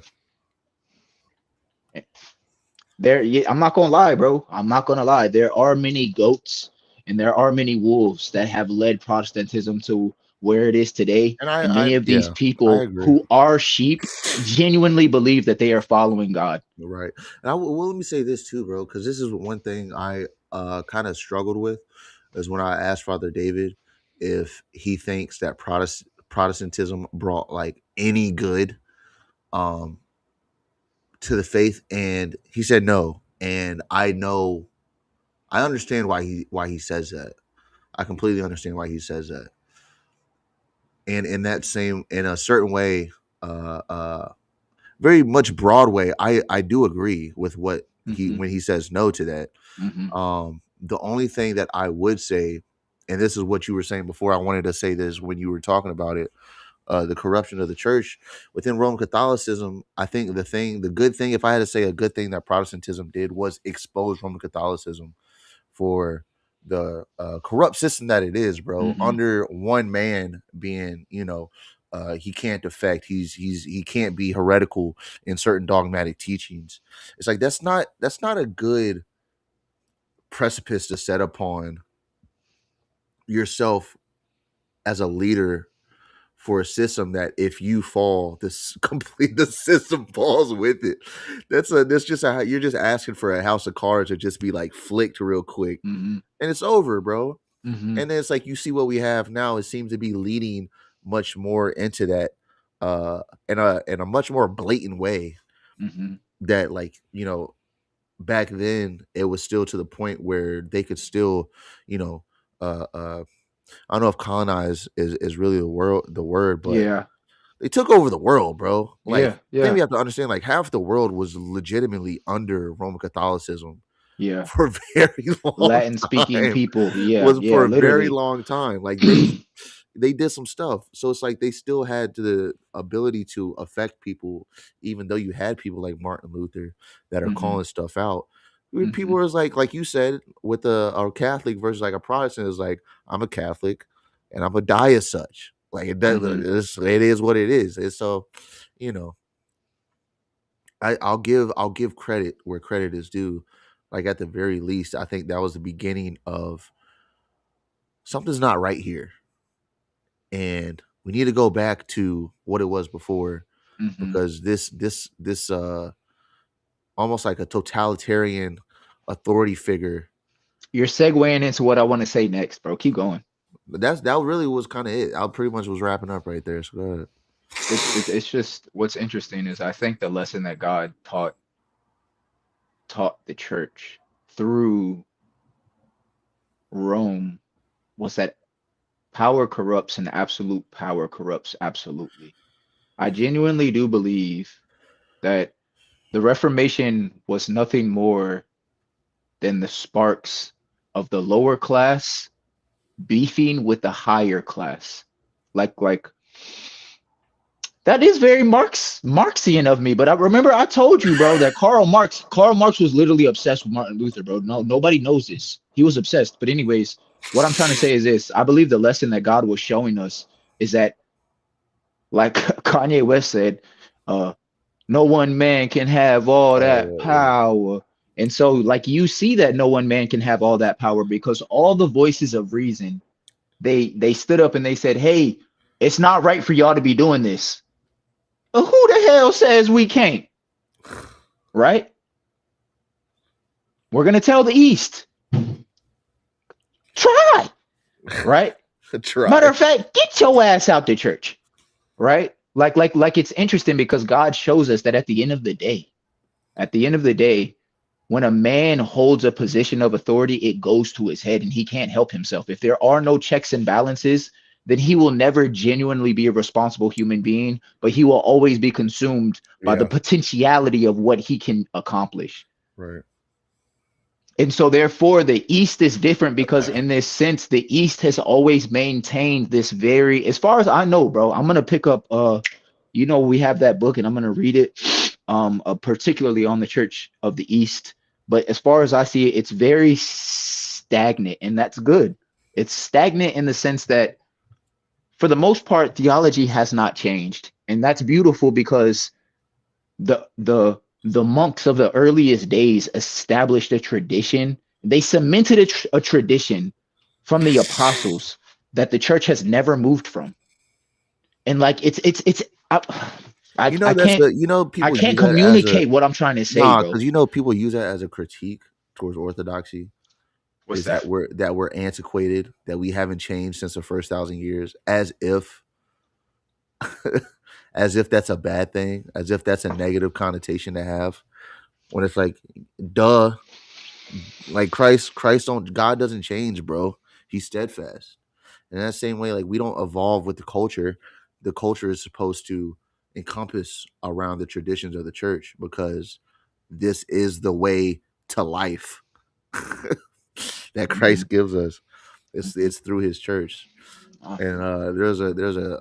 there, yeah, I'm not gonna lie, bro. I'm not gonna lie. There are many goats and there are many wolves that have led Protestantism to where it is today. And And many of these yeah, I people agree. who are sheep genuinely believe that they are following God. Right. And well, let me say this too, bro, because this is one thing I kind of struggled with is when I asked Father David if he thinks that Protestantism brought like any good um to the faith, and he said no. And I understand why he says that. I completely understand why he says that. And in a certain way, very much Broadway, I do agree with what he Mm-hmm, when he says no to that. mm-hmm, The only thing that I would say, and this is what you were saying before, I wanted to say this when you were talking about it, the corruption of the church within Roman Catholicism. I think the good thing, if I had to say a good thing that Protestantism did, was expose Roman Catholicism for the corrupt system that it is, bro. mm-hmm, Under one man being, he can't defect. He can't be heretical in certain dogmatic teachings. It's like that's not a good precipice to set upon yourself as a leader for a system that if you fall, this complete the system falls with it. That's just you're just asking for a house of cards to just be like flicked real quick mm-hmm, and it's over, bro. mm-hmm, And then it's like you see what we have now. It seems to be leading much more into that, in a much more blatant way. mm-hmm. That like back then it was still to the point where they could still, you know, I don't know if colonize is really the word, but Yeah, they took over the world, bro. Like yeah, I think yeah, we have to understand, like half the world was legitimately under Roman Catholicism yeah. for a very long Latin speaking time. people. Yeah, Was yeah, for a very literally. long time. Like they did some stuff. So it's like they still had the ability to affect people, even though you had people like Martin Luther that are Mm-hmm, calling stuff out. When mm-hmm, people was like you said, with a Catholic versus like a Protestant, is like, I'm a Catholic and I'm gonna die as such. Like mm-hmm, it is what it is. And so, you know, I'll give credit where credit is due. Like at the very least, I think that was the beginning of something's not right here. And we need to go back to what it was before, mm-hmm. because this almost like a totalitarian authority figure. You're segueing into what I want to say next, bro. Keep going. But that really was kind of it. I pretty much was wrapping up right there. So go ahead. It's just what's interesting is I think the lesson that God taught the church through Rome was that power corrupts and absolute power corrupts absolutely. I genuinely do believe that the Reformation was nothing more than the sparks of the lower class beefing with the higher class. Like that is very Marxian of me, but I remember I told you, bro, that Karl Marx was literally obsessed with Martin Luther, bro. No, nobody knows this. He was obsessed. But anyways, what I'm trying to say is this. I believe the lesson that God was showing us is that, like Kanye West said, no one man can have all that Oh yeah, power. And so, like, you see that no one man can have all that power because all the voices of reason, they stood up and they said, hey, it's not right for y'all to be doing this. But who the hell says we can't? Right? We're gonna tell the East. Try. Right? yeah. Try. Matter of fact, get your ass out the church. Right? Like it's interesting because God shows us that at the end of the day, when a man holds a position of authority, it goes to his head and he can't help himself. If there are no checks and balances, then he will never genuinely be a responsible human being, but he will always be consumed by the Yeah, potentiality of what he can accomplish. right. And so therefore the East is different because in this sense, the East has always maintained this very, as far as I know, bro, I'm gonna pick up we have that book and I'm gonna read it particularly on the Church of the East. But as far as I see it, it's very stagnant, and that's good. It's stagnant in the sense that for the most part, theology has not changed. And that's beautiful because the monks of the earliest days established a tradition. They cemented a tradition from the apostles that the church has never moved from. And like it's I, You know I that's can't the I people can't use that as a communicate what I'm trying to say, nah, bro. because people use that as a critique towards orthodoxy. What's Is that that? we're antiquated, that we haven't changed since the first 1,000 years, as if as if that's a bad thing, as if that's a negative connotation to have. When it's like, duh, like God doesn't change, bro. He's steadfast. In that same way, like we don't evolve with the culture. The culture is supposed to encompass around the traditions of the church because this is the way to life that Mhm. Christ gives us. It's through his church. I And feel you. there's a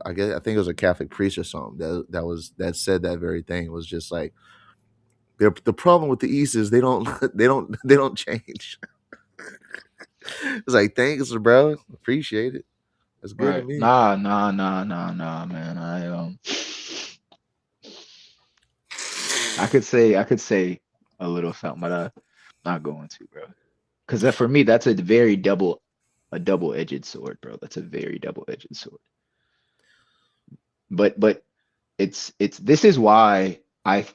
I think it was a Catholic priest or something that said that very thing. It was just like the problem with the East is they don't they don't change. It's like, thanks, bro. Appreciate it. That's good to Right. me. Nah, man. I could say a little something, but I'm not going to, bro. Because for me, that's a double-edged sword, bro. That's a very double-edged sword. But it's this is why I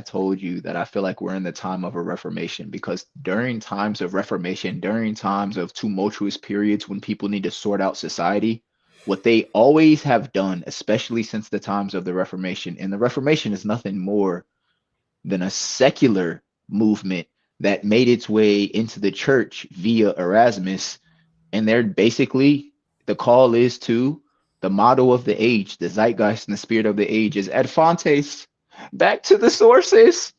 told you that I feel like we're in the time of a reformation because during times of reformation, during times of tumultuous periods when people need to sort out society, what they always have done, especially since the times of the Reformation, and the Reformation is nothing more than a secular movement that made its way into the church via Erasmus. And they're basically, the call is to the motto of the age, the zeitgeist and the spirit of the age is ad fontes, back to the sources,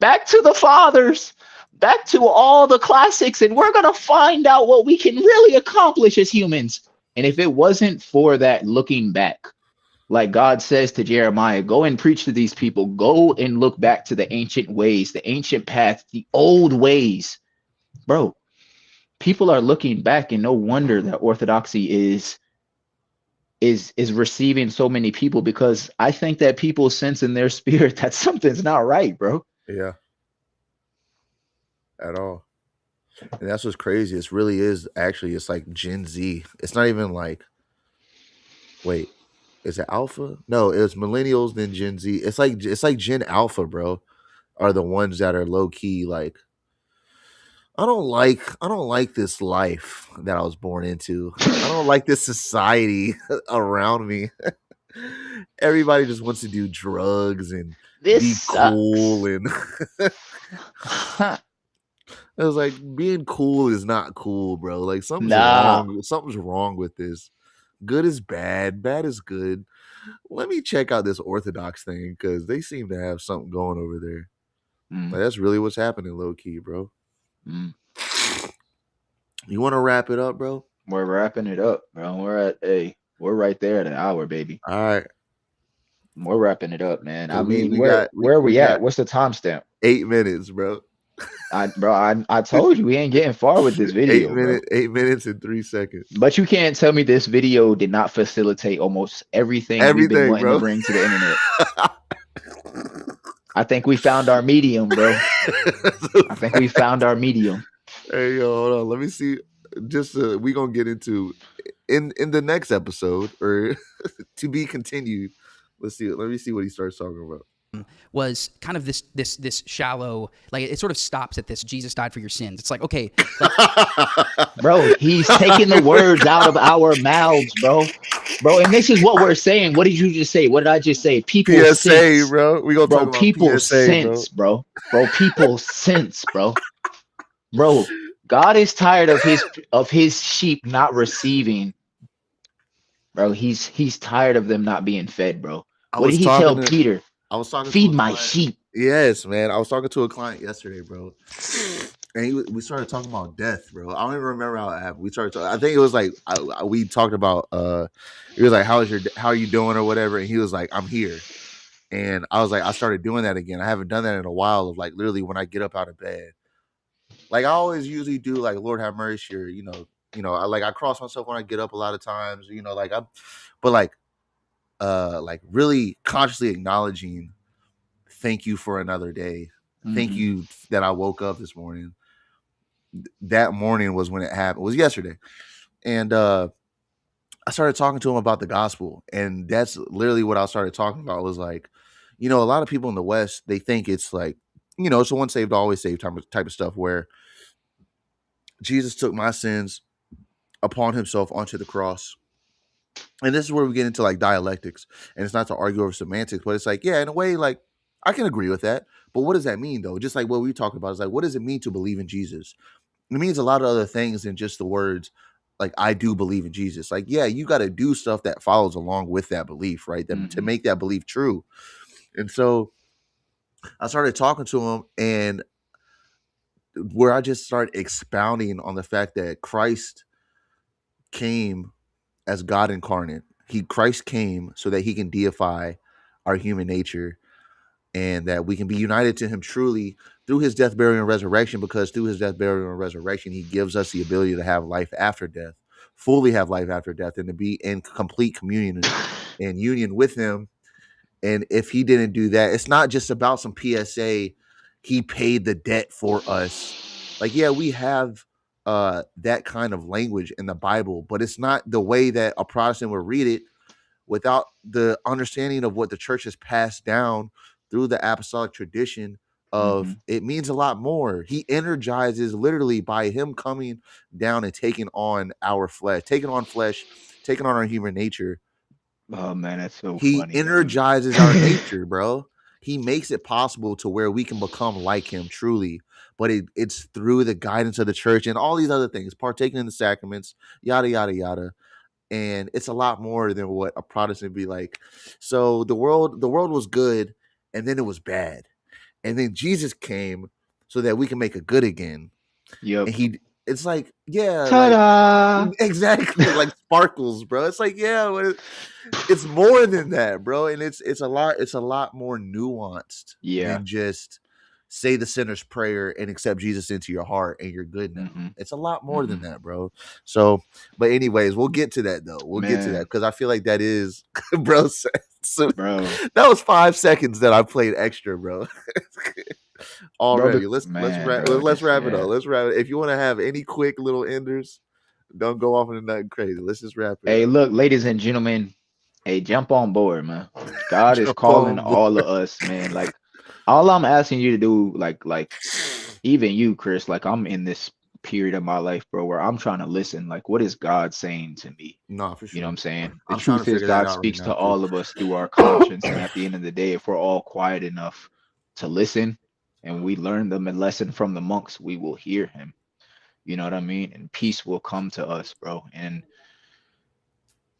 back to the fathers, back to all the classics, and we're going to find out what we can really accomplish as humans. And if it wasn't for that looking back, like God says to Jeremiah, go and preach to these people, go and look back to the ancient ways, the ancient paths, the old ways. Bro, people are looking back, and no wonder that orthodoxy is receiving so many people because I think that people sense in their spirit that something's not right, bro. Yeah, at all. And that's what's crazy. It really is actually. It's like Gen Z. It's not even like, wait, is it Alpha? No, it's millennials then Gen Z. It's like Gen Alpha, bro, are the ones that are low key like, I don't like this life that I was born into. I don't like this society around me. Everybody just wants to do drugs and This be cool sucks. and I was like, being cool is not cool, bro. Like something's Nah. wrong. Something's wrong with this. Good is bad. Bad is good. Let me check out this Orthodox thing because they seem to have something going over there. Like, that's really what's happening, low key, bro. You want to wrap it up, bro? We're wrapping it up, bro. We're right there at an hour, baby. All right. We're wrapping it up, man. I mean, we where are we got at? What's the timestamp? 8 minutes, bro. I told you we ain't getting far with this video, bro. 8 minutes and 3 seconds. But you can't tell me this video did not facilitate almost everything we've been wanting bro. to bring to the internet. I think we found our medium, bro. I think we found our medium. Hey, yo, hold on. Let me see. Just we gonna get into in the next episode, or to be continued. Let's see. Let me see what he starts talking about. Was kind of this shallow, like it sort of stops at this Jesus died for your sins. It's like, okay, like, bro, he's taking the words out of our mouths, bro, and this is what we're saying. What did you just say? What did I just say? People PSA, sense, bro. We gonna talk about people PSA, sense, bro. People sense, bro. God is tired of his sheep not receiving, bro. He's tired of them not being fed, bro. What did he tell Peter? I was talking feed to my sheep. Yes, man. I was talking to a client yesterday, bro, and we started talking about death, bro. I don't even remember how it happened. We started talking. I think it was like we talked about. He was like, how are you doing or whatever, and he was like, I'm here, and I was like, I started doing that again. I haven't done that in a while. Of like literally when I get up out of bed, like I always usually do, like Lord have mercy, or I cross myself when I get up a lot of times, like really consciously acknowledging, thank you for another day. Thank you that I woke up this morning. That morning was when it happened. It was yesterday. And I started talking to him about the gospel. And that's literally what I started talking about, was like, a lot of people in the West, they think it's like, it's a once saved, always saved type of stuff, where Jesus took my sins upon himself onto the cross. And this is where we get into like dialectics, and it's not to argue over semantics, but it's like, yeah, in a way, like I can agree with that. But what does that mean though? Just like what we talked about is like, what does it mean to believe in Jesus? It means a lot of other things than just the words, like, I do believe in Jesus. Like, yeah, you got to do stuff that follows along with that belief, right? To make that belief true. And so I started talking to him, and where I just started expounding on the fact that Christ came as God incarnate. Christ came so that he can deify our human nature, and that we can be united to him truly through his death, burial, and resurrection, because through his death, burial, and resurrection, he gives us the ability to have life after death, fully have life after death, and to be in complete communion and union with him. And if he didn't do that, it's not just about some PSA. He paid the debt for us. Like, yeah, we have that kind of language in the Bible, but it's not the way that a Protestant would read it, without the understanding of what the church has passed down through the apostolic tradition of it means a lot more. He energizes literally by him coming down and taking on our flesh, taking on our human nature. Oh man, that's so he funny. He energizes our nature, bro. He makes it possible to where we can become like him truly. But it's through the guidance of the church and all these other things, partaking in the sacraments, yada, yada, yada. And it's a lot more than what a Protestant be like. So the world was good, and then it was bad. And then Jesus came so that we can make it good again. Yep. And it's like, yeah, ta-da! Like, exactly, like sparkles, bro. It's like, yeah, it's more than that, bro. And it's a lot more nuanced than just say the sinner's prayer and accept Jesus into your heart and you're good now. It's a lot more than that, bro. So, but anyways, we'll get to that though. We'll get to that, because I feel like that is, bro. So, bro, that was 5 seconds that I played extra, bro. Already. Let's wrap it up. Let's wrap it. If you want to have any quick little enders, don't go off into nothing crazy. Let's just wrap it up. Hey, look, ladies and gentlemen, hey, jump on board, man. God is calling all of us, man. Like, all I'm asking you to do, like even you, Chris, like I'm in this period of my life, bro, where I'm trying to listen. Like, what is God saying to me? No, for sure. You know what I'm saying? The truth is, God speaks to all of us through our conscience. And at the end of the day, if we're all quiet enough to listen, and we learn the lesson from the monks, we will hear him. You know what I mean? And peace will come to us, bro. And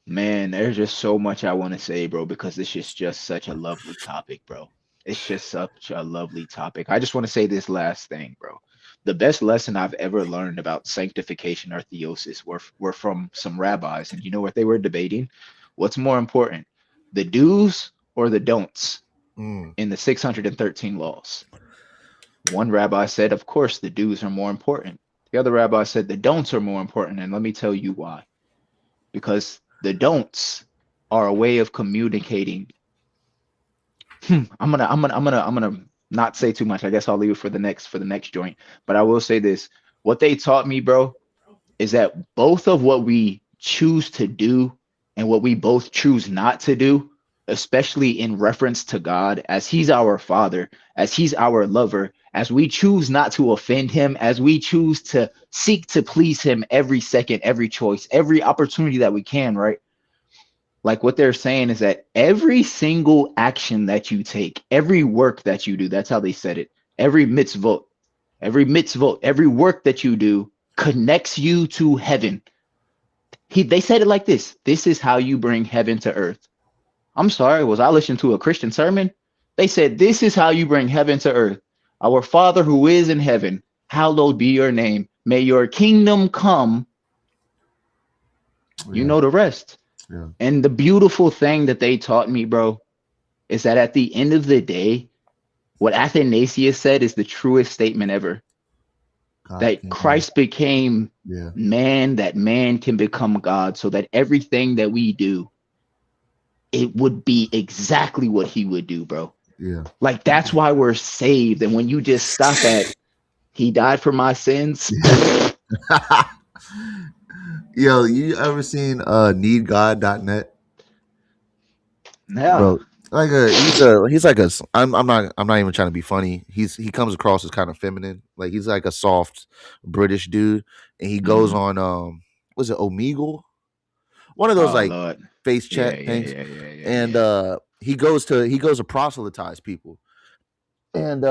man, there's just so much I want to say, bro, because this is just such a lovely topic, bro. It's just such a lovely topic. I just want to say this last thing, bro. The best lesson I've ever learned about sanctification or theosis were from some rabbis. And you know what they were debating? What's more important, the do's or the don'ts in the 613 laws? One rabbi said, of course, the do's are more important. The other rabbi said the don'ts are more important. And let me tell you why. Because the don'ts are a way of communicating. I'm gonna not say too much. I guess I'll leave it for the next joint. But I will say this: what they taught me, bro, is that both of what we choose to do and what we both choose not to do, especially in reference to God, as He's our Father, as He's our lover, as we choose not to offend Him, as we choose to seek to please Him every second, every choice, every opportunity that we can, right? Like what they're saying is that every single action that you take, every work that you do, that's how they said it, every mitzvot, every work that you do connects you to heaven. They said it like this: this is how you bring heaven to earth. I'm sorry, was I listening to a Christian sermon? They said, this is how you bring heaven to earth. Our Father who is in heaven, hallowed be your name. May your kingdom come. You know the rest. Yeah. And the beautiful thing that they taught me, bro, is that at the end of the day, what Athanasius said is the truest statement ever. That Christ became man, that man can become God, so that everything that we do, it would be exactly what he would do, bro. Yeah. Like, that's why we're saved. And when you just stop at, he died for my sins. Yo, you ever seen needgod.net? Yeah. Bro, like I'm not even trying to be funny. He comes across as kind of feminine. Like he's like a soft British dude, and he goes on was it Omegle? One of those Lord. face chat things. And he goes to proselytize people. And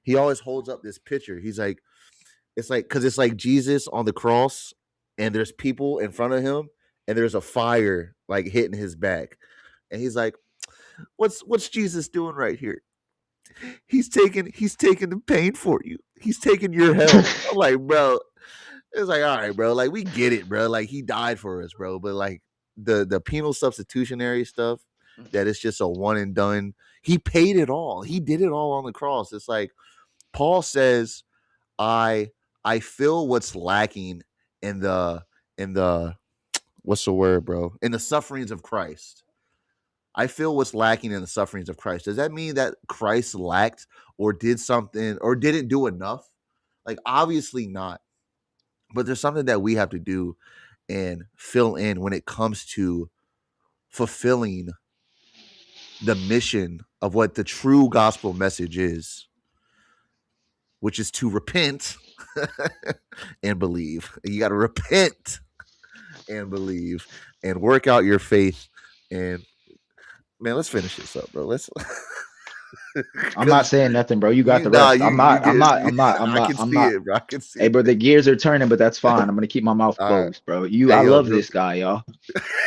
he always holds up this picture. He's like, it's like, because it's like Jesus on the cross, and there's people in front of him, and there's a fire like hitting his back, and he's like, what's Jesus doing right here? He's taking the pain for you. He's taking your hell. I'm like, bro, it's like, all right, bro, like we get it, bro. Like he died for us, bro. But like the penal substitutionary stuff, that it's just a one and done. He paid it all. He did it all on the cross. It's like Paul says, I feel what's lacking in the what's the word, bro? In the sufferings of Christ. I feel what's lacking in the sufferings of Christ. Does that mean that Christ lacked or did something or didn't do enough? Like, obviously not. But there's something that we have to do and fill in when it comes to fulfilling the mission of what the true gospel message is, which is to repent and believe. You got to repent and believe and work out your faith. And man, let's finish this up, bro. Let's. I'm not saying nothing, bro. You got the rest. I'm not. I can see it, bro. I can see. Hey, bro, the gears are turning, but that's fine. I'm gonna keep my mouth closed, bro. I love this guy, y'all.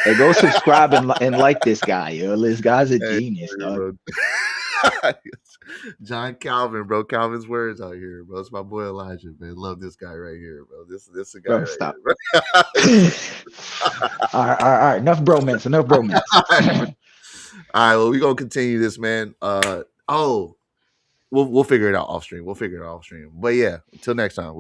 Hey, go subscribe and like this guy, yo. This guy's a genius, dog. John Calvin, bro. Calvin's words out here, bro. It's my boy Elijah, man. Love this guy right here, bro. This is a guy. Bro, right stop. Here, All right. Enough bromance. All right, well, we're gonna continue this, man. We'll figure it out off stream. But yeah, until next time.